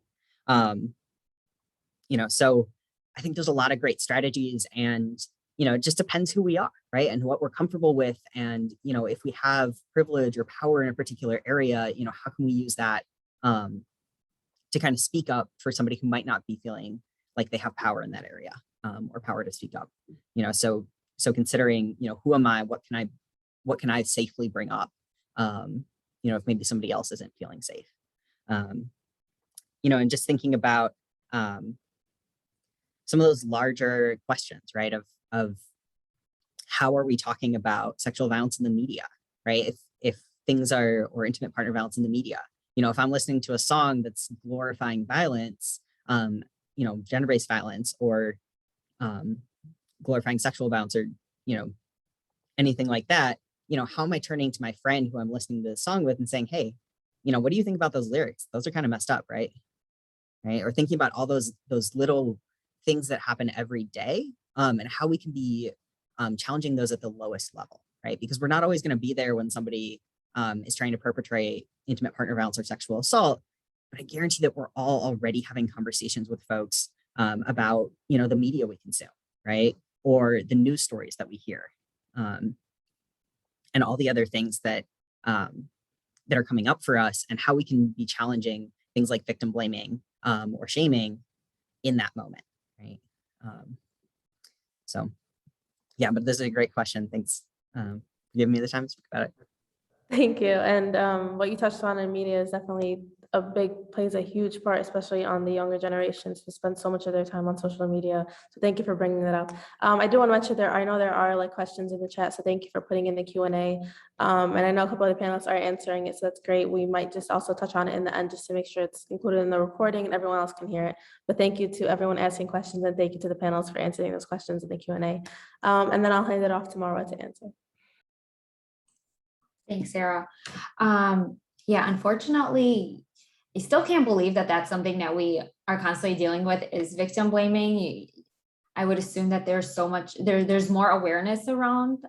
So I think there's a lot of great strategies, and, it just depends who we are, right? And what we're comfortable with. And, if we have privilege or power in a particular area, how can we use that to kind of speak up for somebody who might not be feeling like they have power in that area, or power to speak up, so considering, who am I, what can I safely bring up, if maybe somebody else isn't feeling safe, and just thinking about some of those larger questions, right? Of how are we talking about sexual violence in the media, right? If things are, or intimate partner violence in the media, if I'm listening to a song that's glorifying violence, gender-based violence, or glorifying sexual violence, or, anything like that, how am I turning to my friend who I'm listening to the song with and saying, hey, what do you think about those lyrics? Those are kind of messed up, right? Right. Or thinking about all those little things that happen every day, and how we can be challenging those at the lowest level, right? Because we're not always going to be there when somebody is trying to perpetrate intimate partner violence or sexual assault. But I guarantee that we're all already having conversations with folks about, the media we consume, right? Or the news stories that we hear, and all the other things that are coming up for us, and how we can be challenging things like victim blaming or shaming in that moment, right? So yeah, but this is a great question. Thanks for giving me the time to speak about it. Thank you. And what you touched on in media is definitely plays a huge part, especially on the younger generations who spend so much of their time on social media. So thank you for bringing that up. I do want to mention I know there are like questions in the chat, so thank you for putting in the Q&A. And I know a couple of the panelists are answering it, so that's great. We might just also touch on it in the end just to make sure it's included in the recording and everyone else can hear it. But thank you to everyone asking questions, and thank you to the panelists for answering those questions in the Q&A. And then I'll hand it off to Marwa to answer. Thanks, Sarah. Yeah, unfortunately, I still can't believe that that's something that we are constantly dealing with is victim blaming. I would assume that there's so much, there's more awareness around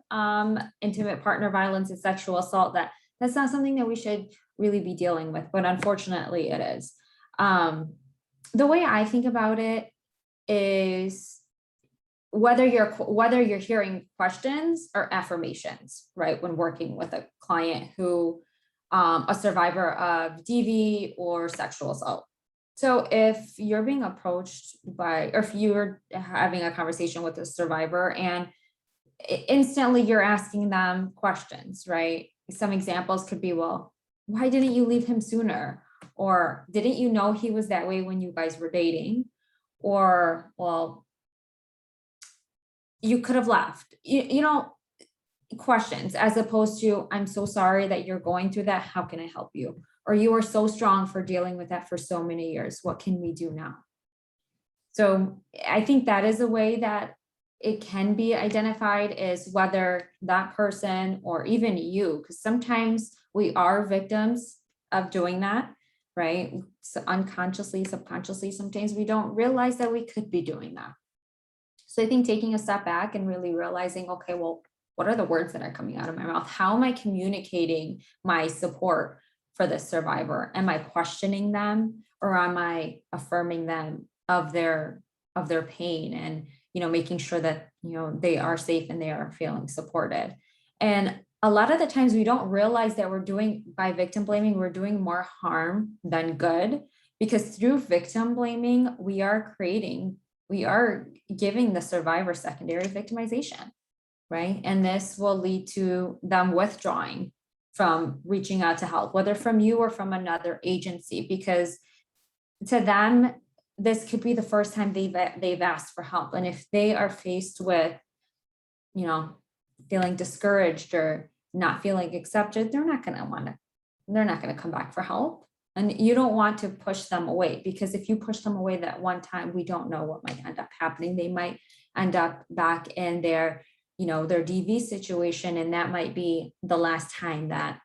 intimate partner violence and sexual assault, that that's not something that we should really be dealing with, but unfortunately it is. The way I think about it is whether you're hearing questions or affirmations, right? When working with a client who a survivor of DV or sexual assault. So if you're being approached by, or if you're having a conversation with a survivor and instantly you're asking them questions, right? Some examples could be, well, why didn't you leave him sooner? Or didn't you know he was that way when you guys were dating? Or, well, you could have left, you know, questions, as opposed to, I'm so sorry that you're going through that. How can I help you? Or you are so strong for dealing with that for so many years. What can we do now? So I think that is a way that it can be identified, is whether that person or even you, because sometimes we are victims of doing that, right? So unconsciously, subconsciously, sometimes we don't realize that we could be doing that. So I think taking a step back and really realizing, okay, well, what are the words that are coming out of my mouth? How am I communicating my support for the survivor? Am I questioning them, or am I affirming them of their pain, and, you know, making sure that, you know, they are safe and they are feeling supported? And a lot of the times we don't realize that we're doing, by victim blaming, we're doing more harm than good, because through victim blaming, we are giving the survivor secondary victimization, right? And this will lead to them withdrawing from reaching out to help, whether from you or from another agency, because to them, this could be the first time they've asked for help. And if they are faced with, you know, feeling discouraged or not feeling accepted, they're not going to come back for help. And you don't want to push them away, because if you push them away that one time, we don't know what might end up happening. They might end up back in their, you know, their DV situation, and that might be the last time that,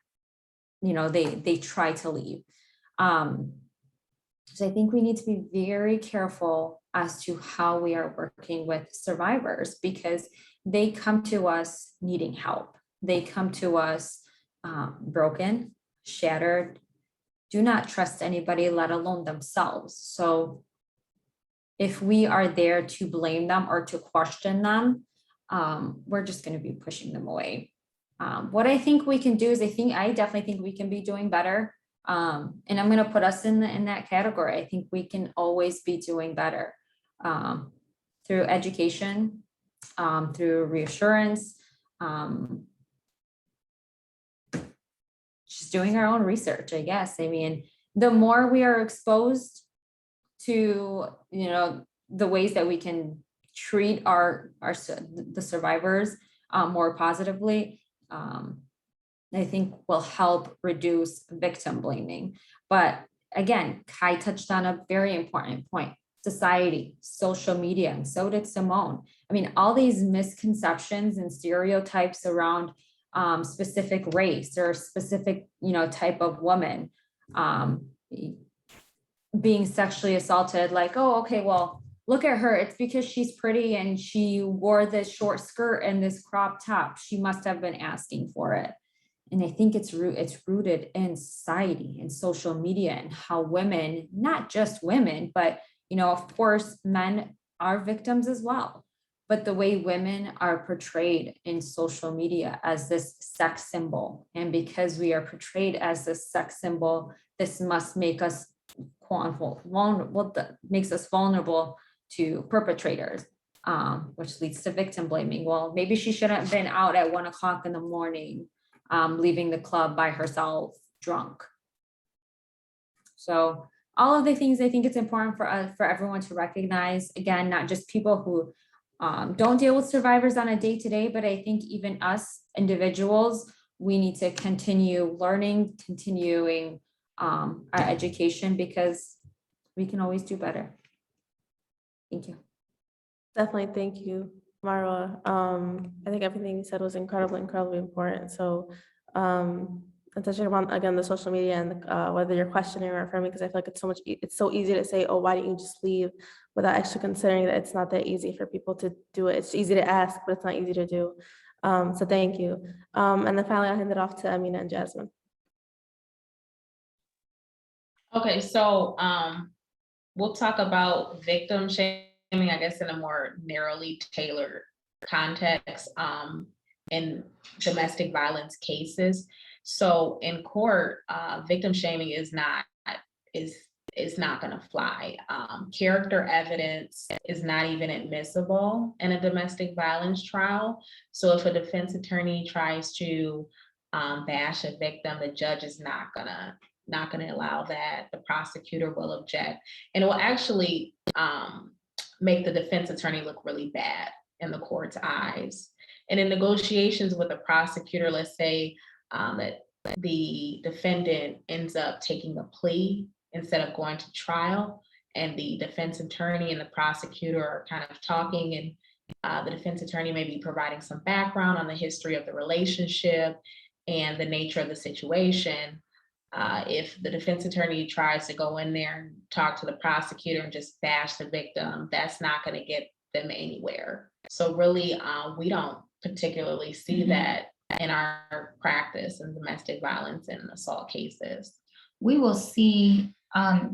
you know, they try to leave. So I think we need to be very careful as to how we are working with survivors, because they come to us needing help. They come to us broken, shattered, do not trust anybody, let alone themselves. So if we are there to blame them or to question them, we're just going to be pushing them away. What I think we can do is, I definitely think we can be doing better. And I'm going to put us in that category. I think we can always be doing better through education, through reassurance, just doing our own research, I guess. I mean, the more we are exposed to, you know, the ways that we can treat the survivors more positively, I think will help reduce victim blaming. But again, Kai touched on a very important point: society, social media, and so did Simone. I mean, all these misconceptions and stereotypes around specific race or specific, you know, type of woman being sexually assaulted, like, oh, okay, well, look at her, it's because she's pretty and she wore this short skirt and this crop top, she must have been asking for it. And I think it's rooted in society and social media, and how women, not just women, but, you know, of course, men are victims as well. But the way women are portrayed in social media as this sex symbol, and because we are portrayed as this sex symbol, this must make us vulnerable, makes us vulnerable to perpetrators, which leads to victim blaming. Well, maybe she shouldn't have been out at 1 o'clock in the morning, leaving the club by herself, drunk. So all of the things, I think it's important for everyone to recognize, again, not just people who don't deal with survivors on a day-to-day, but I think even us individuals, we need to continue learning, continuing our education, because we can always do better. Thank you. Definitely. Thank you, Marwa. I think everything you said was incredibly important. So and touching upon, again, the social media and whether you're questioning or affirming, because I feel like it's so easy to say, oh, why didn't you just leave, without actually considering that it's not that easy for people to do it. It's easy to ask, but it's not easy to do. So thank you. And then finally, I'll hand it off to Amina and Jasmine. Okay, so we'll talk about victim shaming, I guess, in a more narrowly tailored context in domestic violence cases. So in court, victim shaming is not going to fly. Character evidence is not even admissible in a domestic violence trial. So if a defense attorney tries to bash a victim, the judge is not gonna allow that. The prosecutor will object, and it will actually make the defense attorney look really bad in the court's eyes. And in negotiations with a prosecutor, let's say that the defendant ends up taking a plea instead of going to trial, and the defense attorney and the prosecutor are kind of talking, and the defense attorney may be providing some background on the history of the relationship and the nature of the situation. If the defense attorney tries to go in there and talk to the prosecutor and just bash the victim, that's not going to get them anywhere. So really, we don't particularly see that in our practice in domestic violence and assault cases. We will see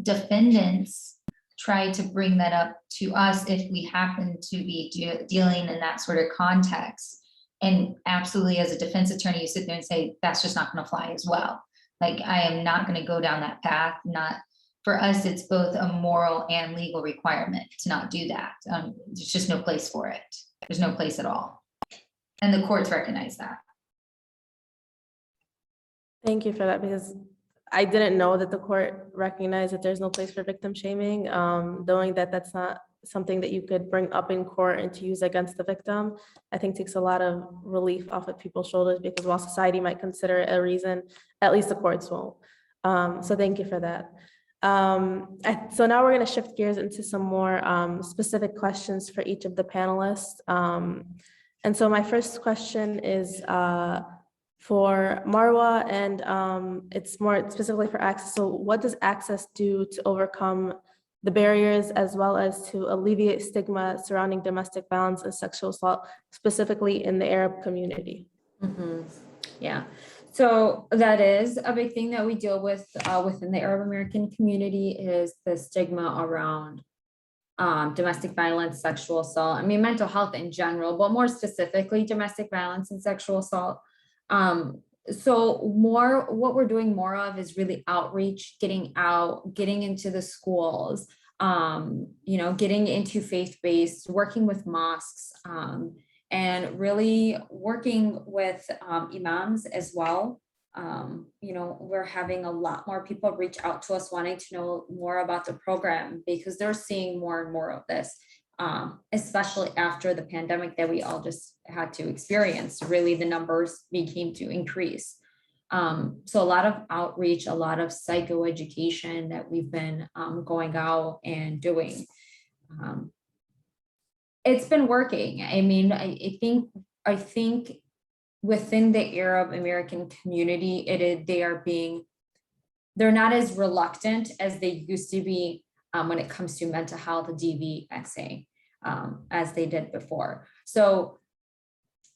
defendants try to bring that up to us if we happen to be dealing in that sort of context. And absolutely, as a defense attorney, you sit there and say, that's just not going to fly as well. Like, I am not going to go down that path. Not for us, it's both a moral and legal requirement to not do that. There's just no place for it. There's no place at all. And the courts recognize that. Thank you for that, because I didn't know that the court recognized that there's no place for victim shaming, knowing that that's not something that you could bring up in court and to use against the victim, I think takes a lot of relief off of people's shoulders, because while society might consider it a reason, at least the courts won't. So thank you for that. So now we're going to shift gears into some more specific questions for each of the panelists. And so my first question is for Marwa, and it's more specifically for Access. So what does Access do to overcome the barriers as well as to alleviate stigma surrounding domestic violence and sexual assault, specifically in the Arab community? Yeah, so that is a big thing that we deal with within the Arab American community, is the stigma around domestic violence, sexual assault. I mean, mental health in general, but more specifically domestic violence and sexual assault. So what we're doing more of is really outreach, getting out, getting into the schools, getting into faith-based, working with mosques, and really working with imams as well. We're having a lot more people reach out to us wanting to know more about the program, because they're seeing more and more of this, especially after the pandemic that we all just had to experience. Really, the numbers began to increase. So a lot of outreach, a lot of psychoeducation that we've been going out and doing. It's been working. I mean, I think within the Arab American community, they're not as reluctant as they used to be when it comes to mental health, DVXA, as they did before. So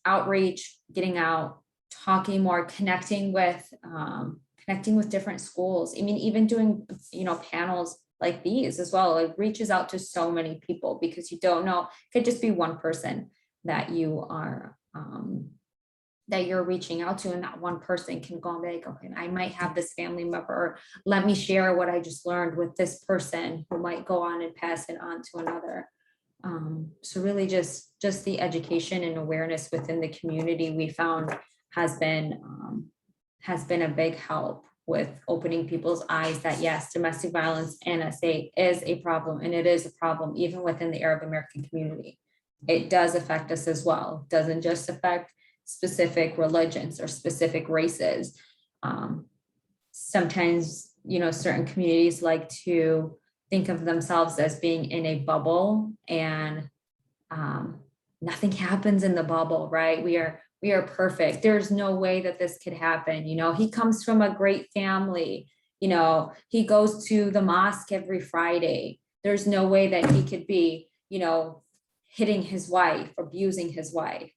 outreach, getting out, talking more, connecting with different schools. I mean, even doing, panels like these as well, it reaches out to so many people, because you don't know, it could just be one person that you are, that you're reaching out to, and that one person can go and be like, okay, I might have this family member, or let me share what I just learned with this person, who might go on and pass it on to another. So really just the education and awareness within the community, we found has been a big help with opening people's eyes that yes, domestic violence, NSA, is a problem, and it is a problem even within the Arab American community. It does affect us as well. It doesn't just affect specific religions or specific races. Sometimes, certain communities like to think of themselves as being in a bubble, and nothing happens in the bubble, right? we are perfect. There's no way that this could happen. You know, he comes from a great family. You know, he goes to the mosque every Friday. There's no way that he could be, you know, hitting his wife, abusing his wife.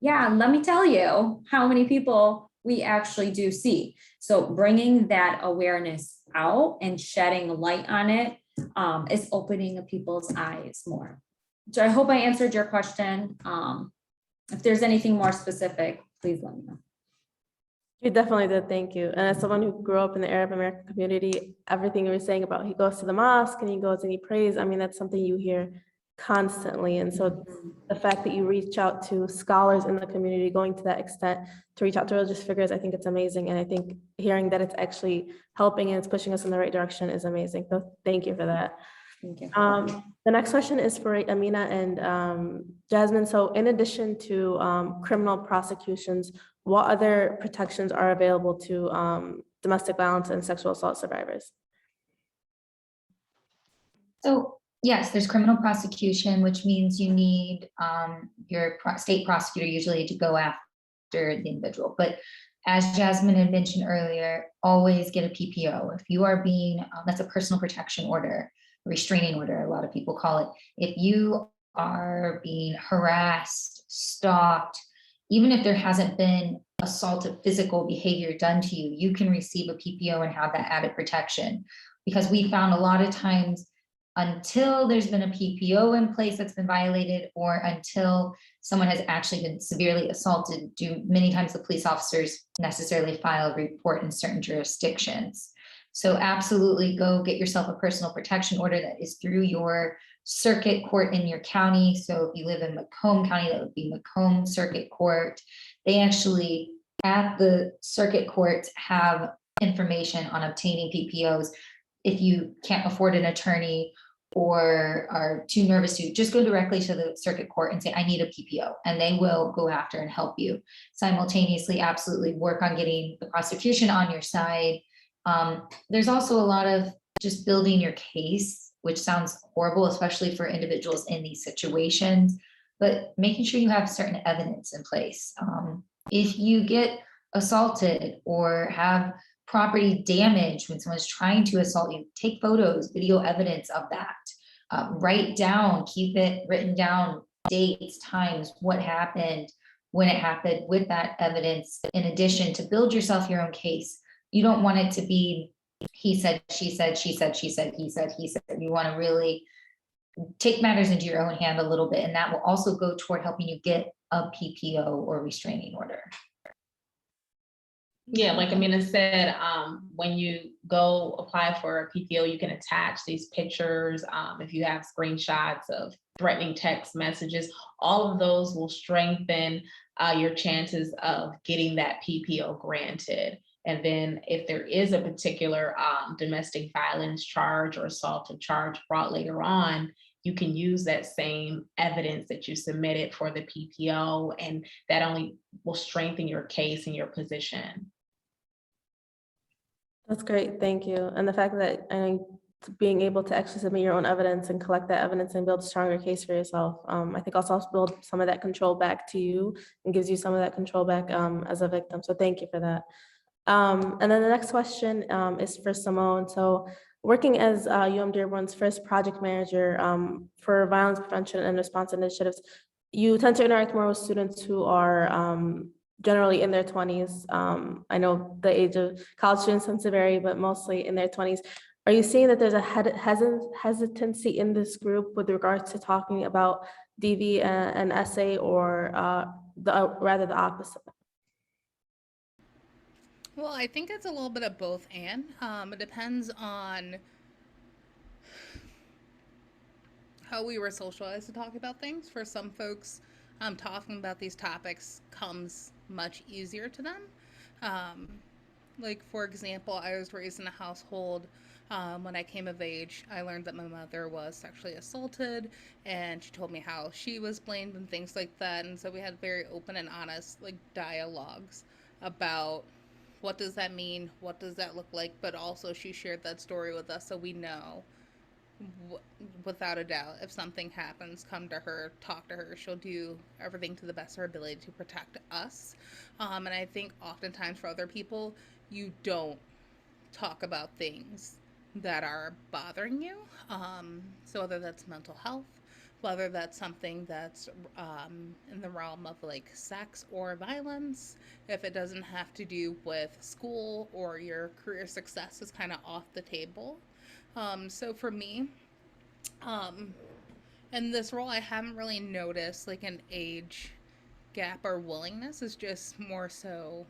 Yeah, let me tell you how many people we actually do see. So bringing that awareness out and shedding light on it is opening up people's eyes more. So I hope I answered your question. If there's anything more specific, please let me know. You definitely did, thank you. And as someone who grew up in the Arab American community, everything you were saying about he goes to the mosque and he goes and he prays, I mean, that's something you hear constantly. And so the fact that you reach out to scholars in the community, going to that extent to reach out to religious figures, I think it's amazing. And I think hearing that it's actually helping and it's pushing us in the right direction is amazing. So thank you for that. Thank you. The next question is for Amina and Jasmine. So in addition to criminal prosecutions, what other protections are available to domestic violence and sexual assault survivors? So yes, there's criminal prosecution, which means you need your state prosecutor usually to go after the individual. But as Jasmine had mentioned earlier, always get a PPO. If you are being, that's a personal protection order, restraining order, a lot of people call it. If you are being harassed, stalked, even if there hasn't been assaultive physical behavior done to you, you can receive a PPO and have that added protection. Because we found a lot of times until there's been a PPO in place that's been violated, or until someone has actually been severely assaulted, many times the police officers necessarily file a report in certain jurisdictions. So absolutely go get yourself a personal protection order that is through your circuit court in your county. So if you live in Macomb County, that would be Macomb Circuit Court. They actually, at the circuit courts, have information on obtaining PPOs. If you can't afford an attorney or are too nervous to, just go directly to the circuit court and say, I need a PPO, and they will go after and help you. Simultaneously, absolutely work on getting the prosecution on your side. There's also a lot of just building your case, which sounds horrible, especially for individuals in these situations, but making sure you have certain evidence in place. If you get assaulted or have property damage when someone's trying to assault you, take photos, video evidence of that. Write down, keep it written down, dates, times, what happened, when it happened, with that evidence, in addition to build yourself your own case. You don't want it to be he said, she said, she said, she said, he said, he said. You want to really take matters into your own hand a little bit, and that will also go toward helping you get a PPO or restraining order. Yeah, like Amina said, when you go apply for a PPO, you can attach these pictures. If you have screenshots of threatening text messages, all of those will strengthen your chances of getting that PPO granted. And then if there is a particular domestic violence charge or assaultive charge brought later on, you can use that same evidence that you submitted for the PPO, and that only will strengthen your case and your position. That's great, thank you. And the fact that being able to actually submit your own evidence and collect that evidence and build a stronger case for yourself, I think also build some of that control back to you and gives you some of that control back as a victim. So thank you for that. And then the next question is for Simone. So working as UM-Dearborn's first project manager for violence prevention and response initiatives, you tend to interact more with students who are generally in their 20s. I know the age of college students tends to vary, but mostly in their 20s. Are you seeing that there's a hesitancy in this group with regards to talking about DV and SA, or rather the opposite? Well, I think it's a little bit of both, and it depends on how we were socialized to talk about things. For some folks, talking about these topics comes much easier to them. Like, for example, I was raised in a household when I came of age. I learned that my mother was sexually assaulted, and she told me how she was blamed and things like that. And so we had very open and honest dialogues about what does that mean, what does that look like, but also she shared that story with us so we know without a doubt, if something happens, come to her, talk to her. She'll do everything to the best of her ability to protect us. And I think oftentimes for other people, you don't talk about things that are bothering you. So whether that's mental health, whether that's something that's in the realm of like sex or violence, if it doesn't have to do with school or your career success is kind of off the table. So for me, um, in this role, I haven't really noticed like an age gap or willingness. Is just more so,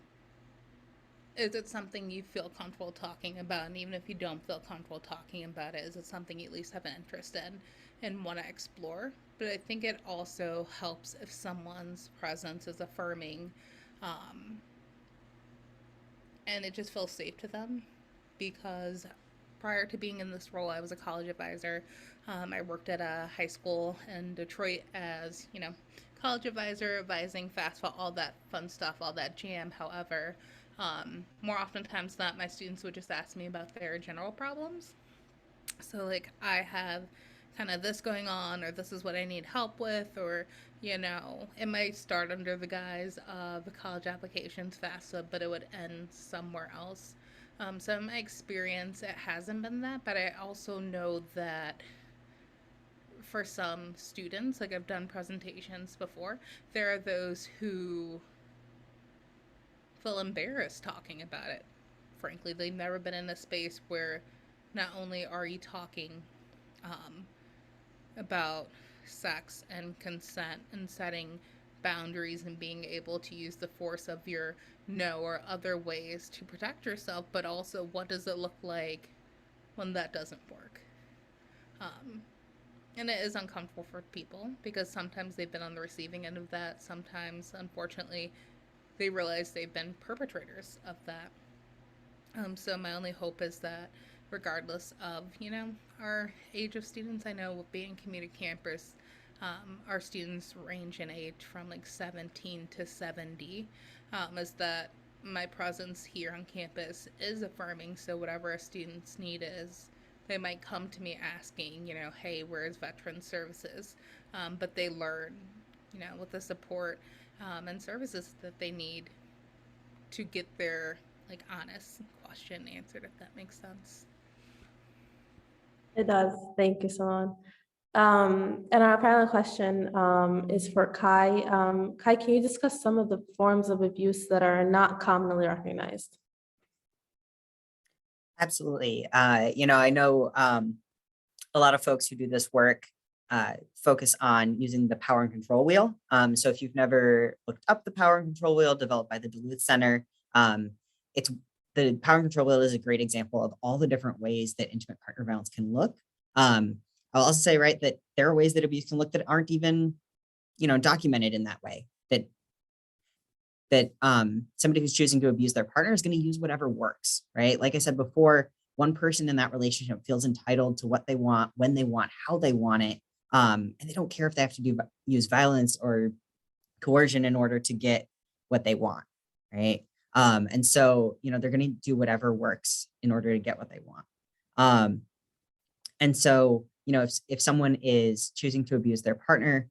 is it something you feel comfortable talking about? And even if you don't feel comfortable talking about it, is it something you at least have an interest in and want to explore? But I think it also helps if someone's presence is affirming, um, and it just feels safe to them. Because prior to being in this role, I was a college advisor. I worked at a high school in Detroit as, college advisor, advising FAFSA, all that fun stuff, all that jam. However, more oftentimes than not, my students would just ask me about their general problems. So, like, I have kind of this going on, or this is what I need help with, or, it might start under the guise of college applications FAFSA, but it would end somewhere else. So, in my experience, it hasn't been that, but I also know that for some students, like I've done presentations before, there are those who feel embarrassed talking about it. Frankly, they've never been in a space where not only are you talking um, about sex and consent and setting boundaries and being able to use the force of your no or other ways to protect yourself, but also what does it look like when that doesn't work? Um, and it is uncomfortable for people because sometimes they've been on the receiving end of that. Sometimes, unfortunately, they realize they've been perpetrators of that. So my only hope is that regardless of, our age of students, I know being community campus, our students range in age from like 17 to 70, is that my presence here on campus is affirming. So whatever a student's need is, they might come to me asking, hey, where's veteran services? But they learn, with the support and services that they need to get their like honest question answered, if that makes sense. It does. Thank you, Simone. And our final question is for Kai. Kai, can you discuss some of the forms of abuse that are not commonly recognized? Absolutely. I know a lot of folks who do this work focus on using the power and control wheel. So if you've never looked up the power and control wheel developed by the Duluth Center, it's the power and control wheel is a great example of all the different ways that intimate partner violence can look. I'll also say, right, that there are ways that abuse can look that aren't even, documented in that way. That somebody who's choosing to abuse their partner is going to use whatever works, right? Like I said before, one person in that relationship feels entitled to what they want, when they want, how they want it, and they don't care if they have to use violence or coercion in order to get what they want, right? And so, they're going to do whatever works in order to get what they want. And so, if someone is choosing to abuse their partner,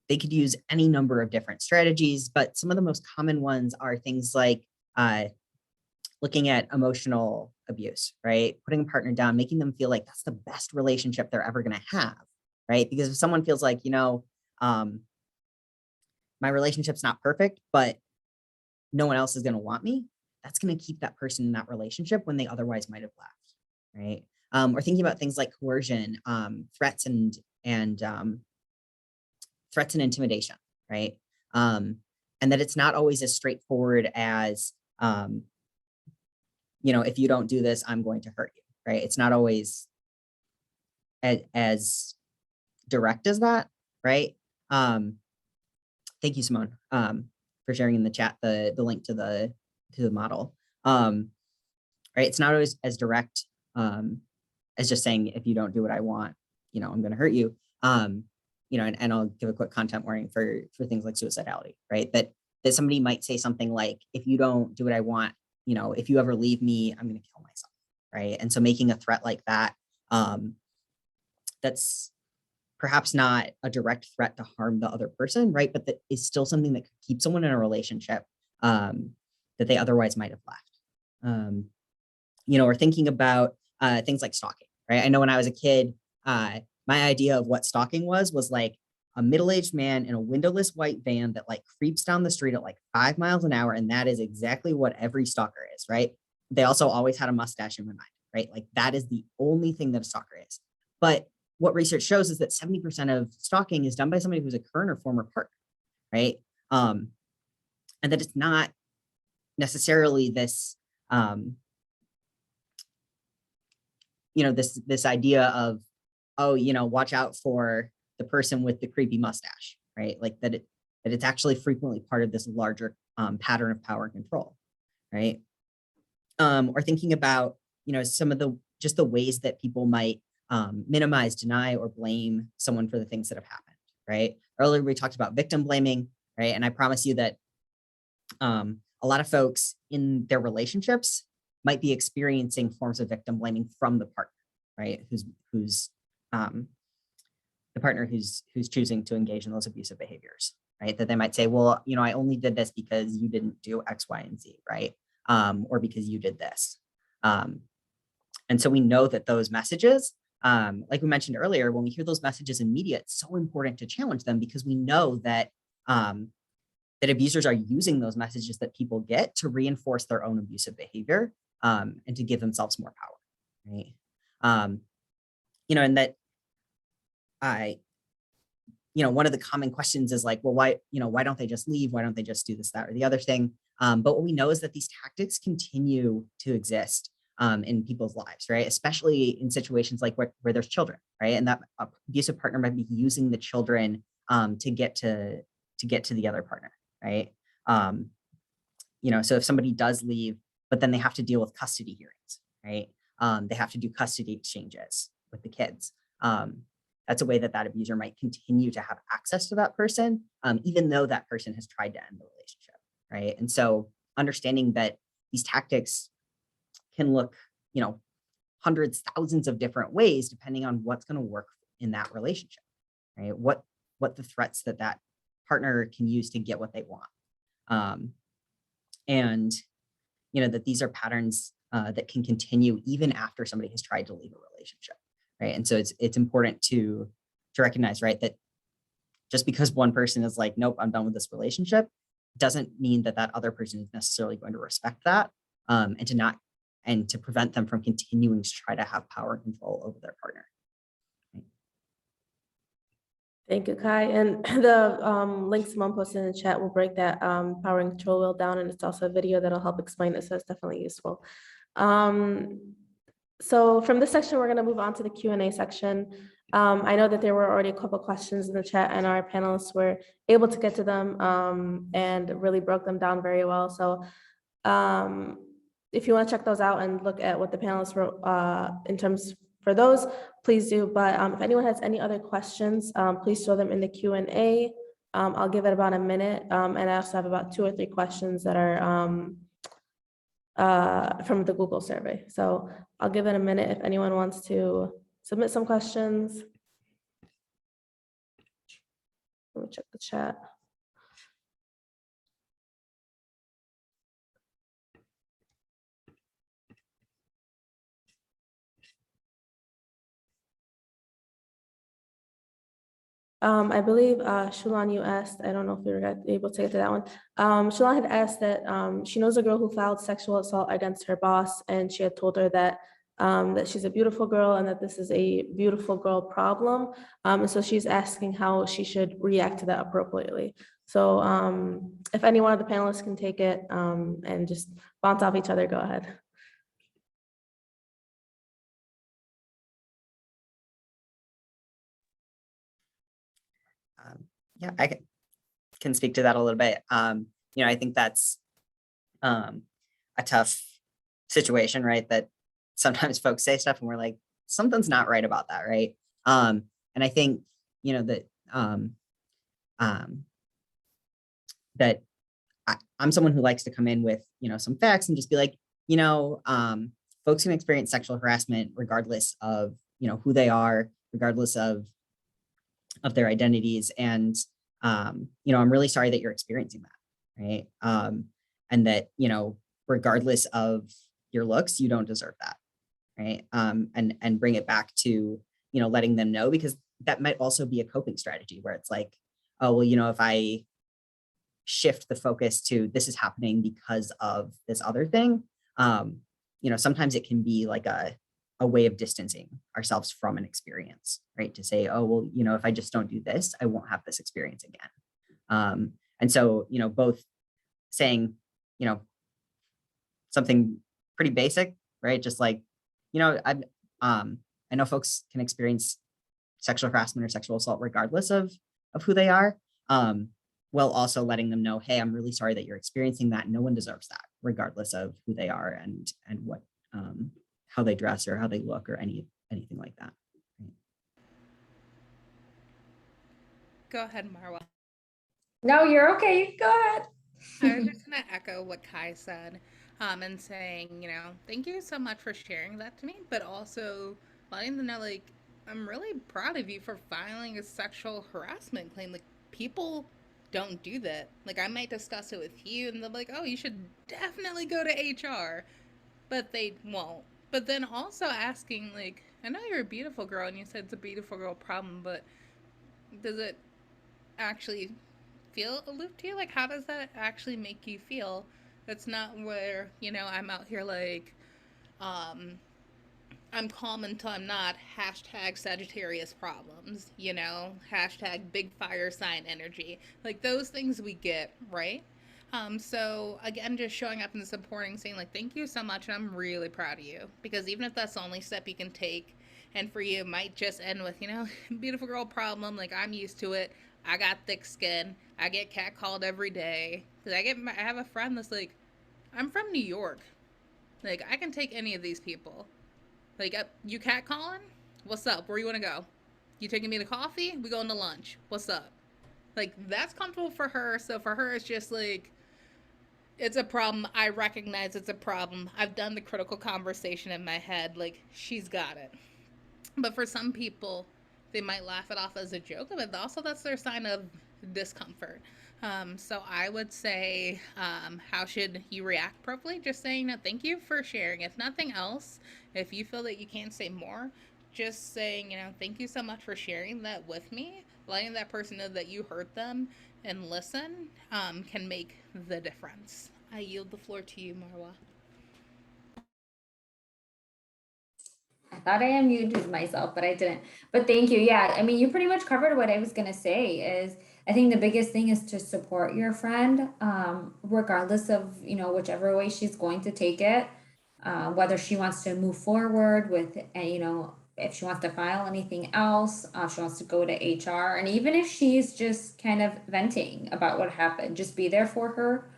they could use any number of different strategies, but some of the most common ones are things like looking at emotional abuse, right? Putting a partner down, making them feel like that's the best relationship they're ever going to have, right? Because if someone feels like, my relationship's not perfect, but no one else is going to want me, that's going to keep that person in that relationship when they otherwise might have left, right? Or thinking about things like coercion, threats and threats and intimidation, right? And that it's not always as straightforward as, if you don't do this, I'm going to hurt you, right? It's not always as direct as that, right? Thank you, Simone, for sharing in the chat the link to the model. Right, it's not always as direct as just saying if you don't do what I want, I'm going to hurt you. And I'll give a quick content warning for things like suicidality, right? That somebody might say something like, if you don't do what I want, if you ever leave me, I'm going to kill myself, right? And so making a threat like that, that's perhaps not a direct threat to harm the other person, right? But that is still something that could keep someone in a relationship that they otherwise might have left. Or thinking about things like stalking, right? I know when I was a kid, my idea of what stalking was like a middle-aged man in a windowless white van that like creeps down the street at like 5 miles an hour. And that is exactly what every stalker is, right? They also always had a mustache in my mind, right? Like that is the only thing that a stalker is. But what research shows is that 70% of stalking is done by somebody who's a current or former partner, right? And that it's not necessarily this, this idea of, oh, watch out for the person with the creepy mustache, right? Like that it's actually frequently part of this larger pattern of power and control, right? Or thinking about, some of the ways that people might minimize, deny, or blame someone for the things that have happened, right? Earlier, we talked about victim blaming, right? And I promise you that a lot of folks in their relationships might be experiencing forms of victim blaming from the partner, right? Who's the partner who's choosing to engage in those abusive behaviors, right? That they might say, well, I only did this because you didn't do X, Y, and Z, right? Or because you did this. And so we know that those messages, like we mentioned earlier, when we hear those messages in media, it's so important to challenge them because we know that that abusers are using those messages that people get to reinforce their own abusive behavior and to give themselves more power, right? And that one of the common questions is like, well, why don't they just leave? Why don't they just do this, that, or the other thing? But what we know is that these tactics continue to exist in people's lives, right? Especially in situations like where there's children, right? And that abusive partner might be using the children to get to the other partner, right? So if somebody does leave, but then they have to deal with custody hearings, right? They have to do custody exchanges with the kids. That's a way that abuser might continue to have access to that person, even though that person has tried to end the relationship, right? And so understanding that these tactics can look, hundreds, thousands of different ways, depending on what's going to work in that relationship, right? What the threats that partner can use to get what they want. And, that these are patterns that can continue even after somebody has tried to leave a relationship, right? And so it's important to recognize, right, that just because one person is like, nope, I'm done with this relationship, doesn't mean that other person is necessarily going to respect that, and to prevent them from continuing to try to have power and control over their partner. Thank you, Kai. And the link Simone posted in the chat will break that power and control wheel down, and it's also a video that'll help explain it, so it's definitely useful. So from this section, we're going to move on to the Q&A section. I know that there were already a couple questions in the chat, and our panelists were able to get to them and really broke them down very well. So if you want to check those out and look at what the panelists wrote in terms for those, please do. But if anyone has any other questions, please throw them in the Q&A. I'll give it about a minute. And I also have about 2 or 3 questions that are from the Google survey. So I'll give it a minute if anyone wants to submit some questions. Let me check the chat. I believe Shulan, you asked, I don't know if you were able to get to that one. Shulan had asked that she knows a girl who filed sexual assault against her boss, and she had told her that that she's a beautiful girl and that this is a beautiful girl problem. And so she's asking how she should react to that appropriately. So if any one of the panelists can take it and just bounce off each other, go ahead. Yeah, I can speak to that a little bit. I think that's a tough situation, right? That sometimes folks say stuff and we're like, something's not right about that, right? And I think, that I'm someone who likes to come in with, some facts and just be like, folks can experience sexual harassment regardless of, who they are, regardless of their identities. And, I'm really sorry that you're experiencing that, right? And that, regardless of your looks, you don't deserve that, right? And bring it back to, letting them know, because that might also be a coping strategy where it's like, oh, well, if I shift the focus to this is happening because of this other thing, sometimes it can be like a way of distancing ourselves from an experience, right? To say, oh, well, if I just don't do this, I won't have this experience again. And so, both saying, something pretty basic, right? Just like, I know folks can experience sexual harassment or sexual assault regardless of who they are. While also letting them know, hey, I'm really sorry that you're experiencing that. No one deserves that, regardless of who they are and what, how they dress or how they look or anything like that. Go ahead, Marwa. No, you're okay. Go ahead. I was just gonna echo what Kai said, and saying, thank you so much for sharing that to me, but also letting them know, like, I'm really proud of you for filing a sexual harassment claim. Like, people don't do that. Like, I might discuss it with you, and they're like, oh, you should definitely go to HR, but they won't. But then also asking, like, I know you're a beautiful girl, and you said it's a beautiful girl problem, but does it actually feel aloof to you? Like, how does that actually make you feel? It's not where, I'm out here like, I'm calm until I'm not, hashtag Sagittarius problems, hashtag big fire sign energy. Like, those things we get, right? So again, just showing up and supporting, saying like, thank you so much, and I'm really proud of you. Because even if that's the only step you can take, and for you, it might just end with, beautiful girl problem, like, I'm used to it. I got thick skin. I get catcalled every day. Cause I have a friend that's like, I'm from New York. Like, I can take any of these people. Like, you catcalling? What's up? Where you want to go? You taking me to coffee? We going to lunch. What's up? Like, that's comfortable for her. So for her, it's just like, it's a problem. I recognize it's a problem. I've done the critical conversation in my head. Like, she's got it. But for some people, they might laugh it off as a joke, but also that's their sign of discomfort. So I would say, how should you react appropriately? Just saying, no, thank you for sharing. If nothing else, if you feel that you can't say more, just saying, thank you so much for sharing that with me. Letting that person know that you heard them and listen can make the difference. I yield the floor to you, Marwa. I thought I unmuted myself, but I didn't. But thank you. Yeah, I mean, you pretty much covered what I was gonna say. Is I think the biggest thing is to support your friend, regardless of whichever way she's going to take it, whether she wants to move forward with, if she wants to file anything else, if she wants to go to HR, and even if she's just kind of venting about what happened, just be there for her,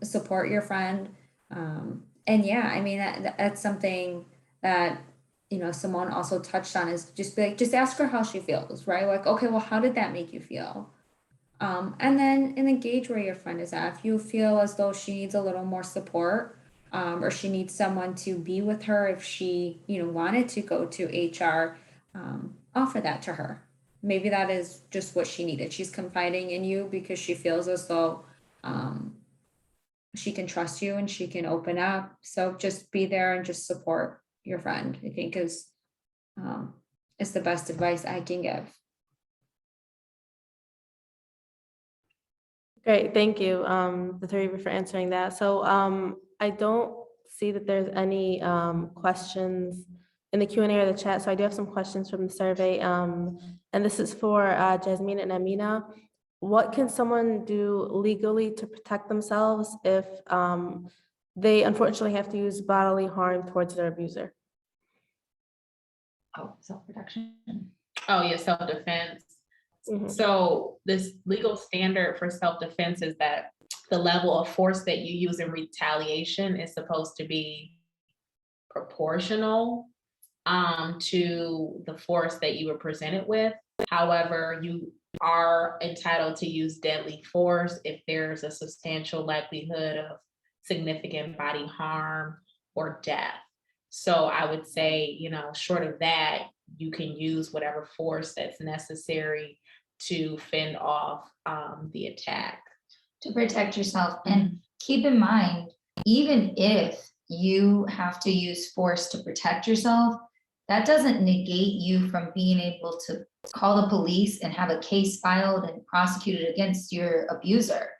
support your friend, and yeah, I mean that's something that Simone also touched on, is just be like, just ask her how she feels, right? Like, okay, well, how did that make you feel? And then engage where your friend is at. If you feel as though she needs a little more support, or she needs someone to be with her, if she wanted to go to HR, offer that to her. Maybe that is just what she needed. She's confiding in you because she feels as though she can trust you and she can open up. So just be there and just support your friend, I think is the best advice I can give. Great, thank you, the three of you for answering that. So I don't see that there's any questions in the Q&A or the chat. So I do have some questions from the survey. And this is for Jasmine and Amina. What can someone do legally to protect themselves if they unfortunately have to use bodily harm towards their abuser? Oh, self-protection. Oh, yeah, self-defense. Mhm. So this legal standard for self-defense is that the level of force that you use in retaliation is supposed to be proportional to the force that you were presented with. However, you are entitled to use deadly force if there's a substantial likelihood of significant body harm or death. So I would say, short of that, you can use whatever force that's necessary to fend off the attack. To protect yourself. And keep in mind, even if you have to use force to protect yourself, that doesn't negate you from being able to call the police and have a case filed and prosecuted against your abuser.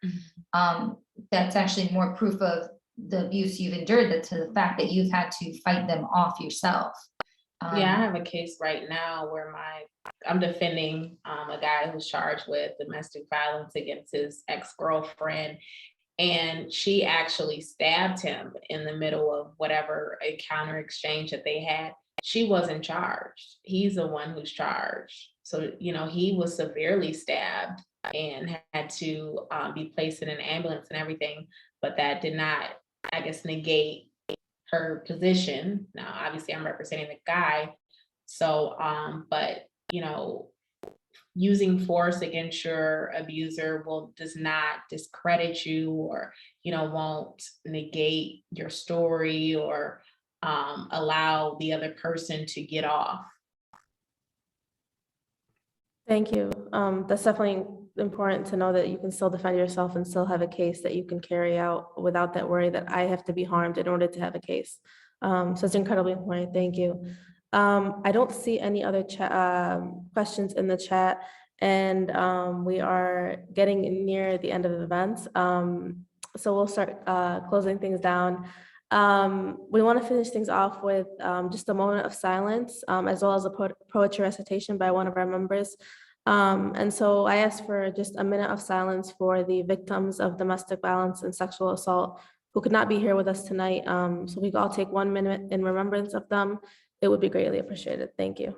That's actually more proof of the abuse you've endured than to the fact that you've had to fight them off yourself. Yeah, I have a case right now where I'm defending a guy who's charged with domestic violence against his ex-girlfriend, and she actually stabbed him in the middle of whatever encounter exchange that they had. She wasn't charged. He's the one who's charged. So, he was severely stabbed and had to be placed in an ambulance and everything, but that did not, I guess, negate her position. Now, obviously I'm representing the guy. So, but, using force against your abuser does not discredit you or, won't negate your story or allow the other person to get off. Thank you. That's definitely important to know that you can still defend yourself and still have a case that you can carry out without that worry that I have to be harmed in order to have a case. So it's incredibly important. Thank you. I don't see any other questions in the chat, and we are getting near the end of the event. So we'll start closing things down. We want to finish things off with just a moment of silence, as well as a poetry recitation by one of our members. And so I asked for just a minute of silence for the victims of domestic violence and sexual assault who could not be here with us tonight. So we could all take 1 minute in remembrance of them. It would be greatly appreciated. Thank you.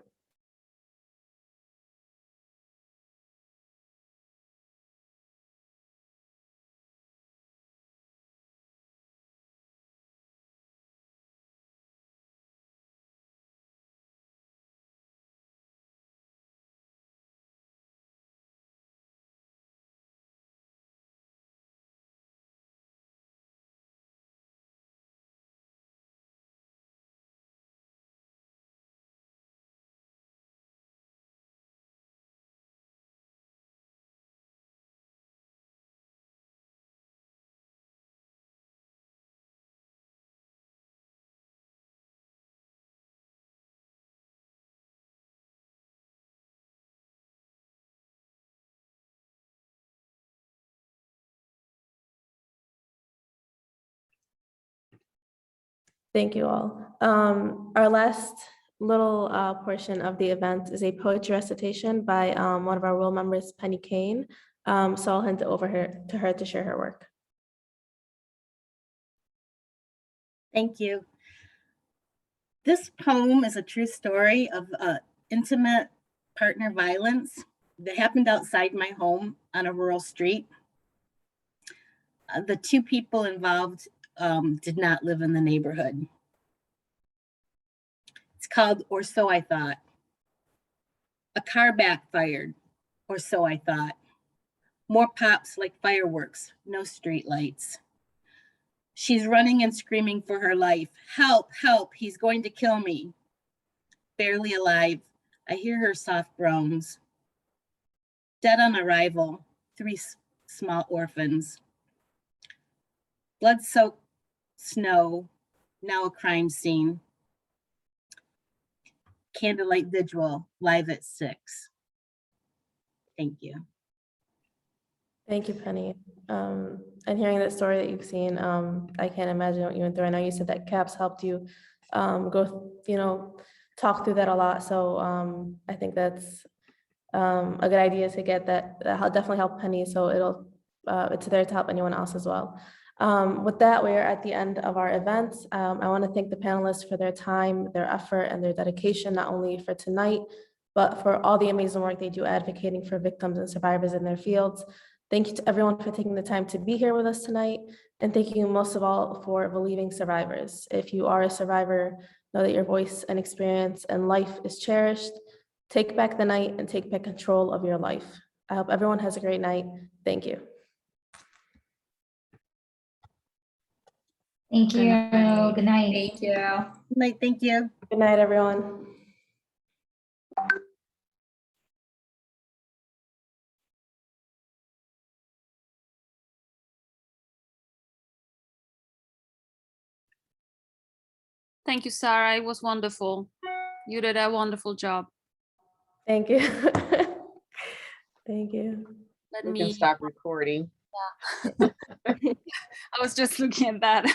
Thank you all. Our last little portion of the event is a poetry recitation by one of our role members, Penny Kane. So I'll hand it over to her to share her work. Thank you. This poem is a true story of intimate partner violence that happened outside my home on a rural street. The two people involved did not live in the neighborhood. It's called Or So I Thought. A car backfired, or so I thought. More pops like fireworks, no street lights. She's running and screaming for her life. Help, help, he's going to kill me. Barely alive, I hear her soft groans. Dead on arrival, 3 small orphans. Blood-soaked snow, now a crime scene. Candlelight vigil, live at 6. Thank you. Thank you, Penny. And hearing that story that you've seen, I can't imagine what you went through. I know you said that CAPS helped you go, talk through that a lot. So I think that's a good idea to get that. That'll definitely help Penny. So it's there to help anyone else as well. With that, we are at the end of our event. I want to thank the panelists for their time, their effort, and their dedication, not only for tonight, but for all the amazing work they do advocating for victims and survivors in their fields. Thank you to everyone for taking the time to be here with us tonight. And thank you most of all for believing survivors. If you are a survivor, know that your voice and experience and life is cherished. Take back the night and take back control of your life. I hope everyone has a great night. Thank you. Thank you. night. Good night. Thank you. Thank you. Good night, everyone. Thank you, Sarah. It was wonderful. You did a wonderful job. Thank you. Thank you. Let We me, can stop recording. I was just looking at that.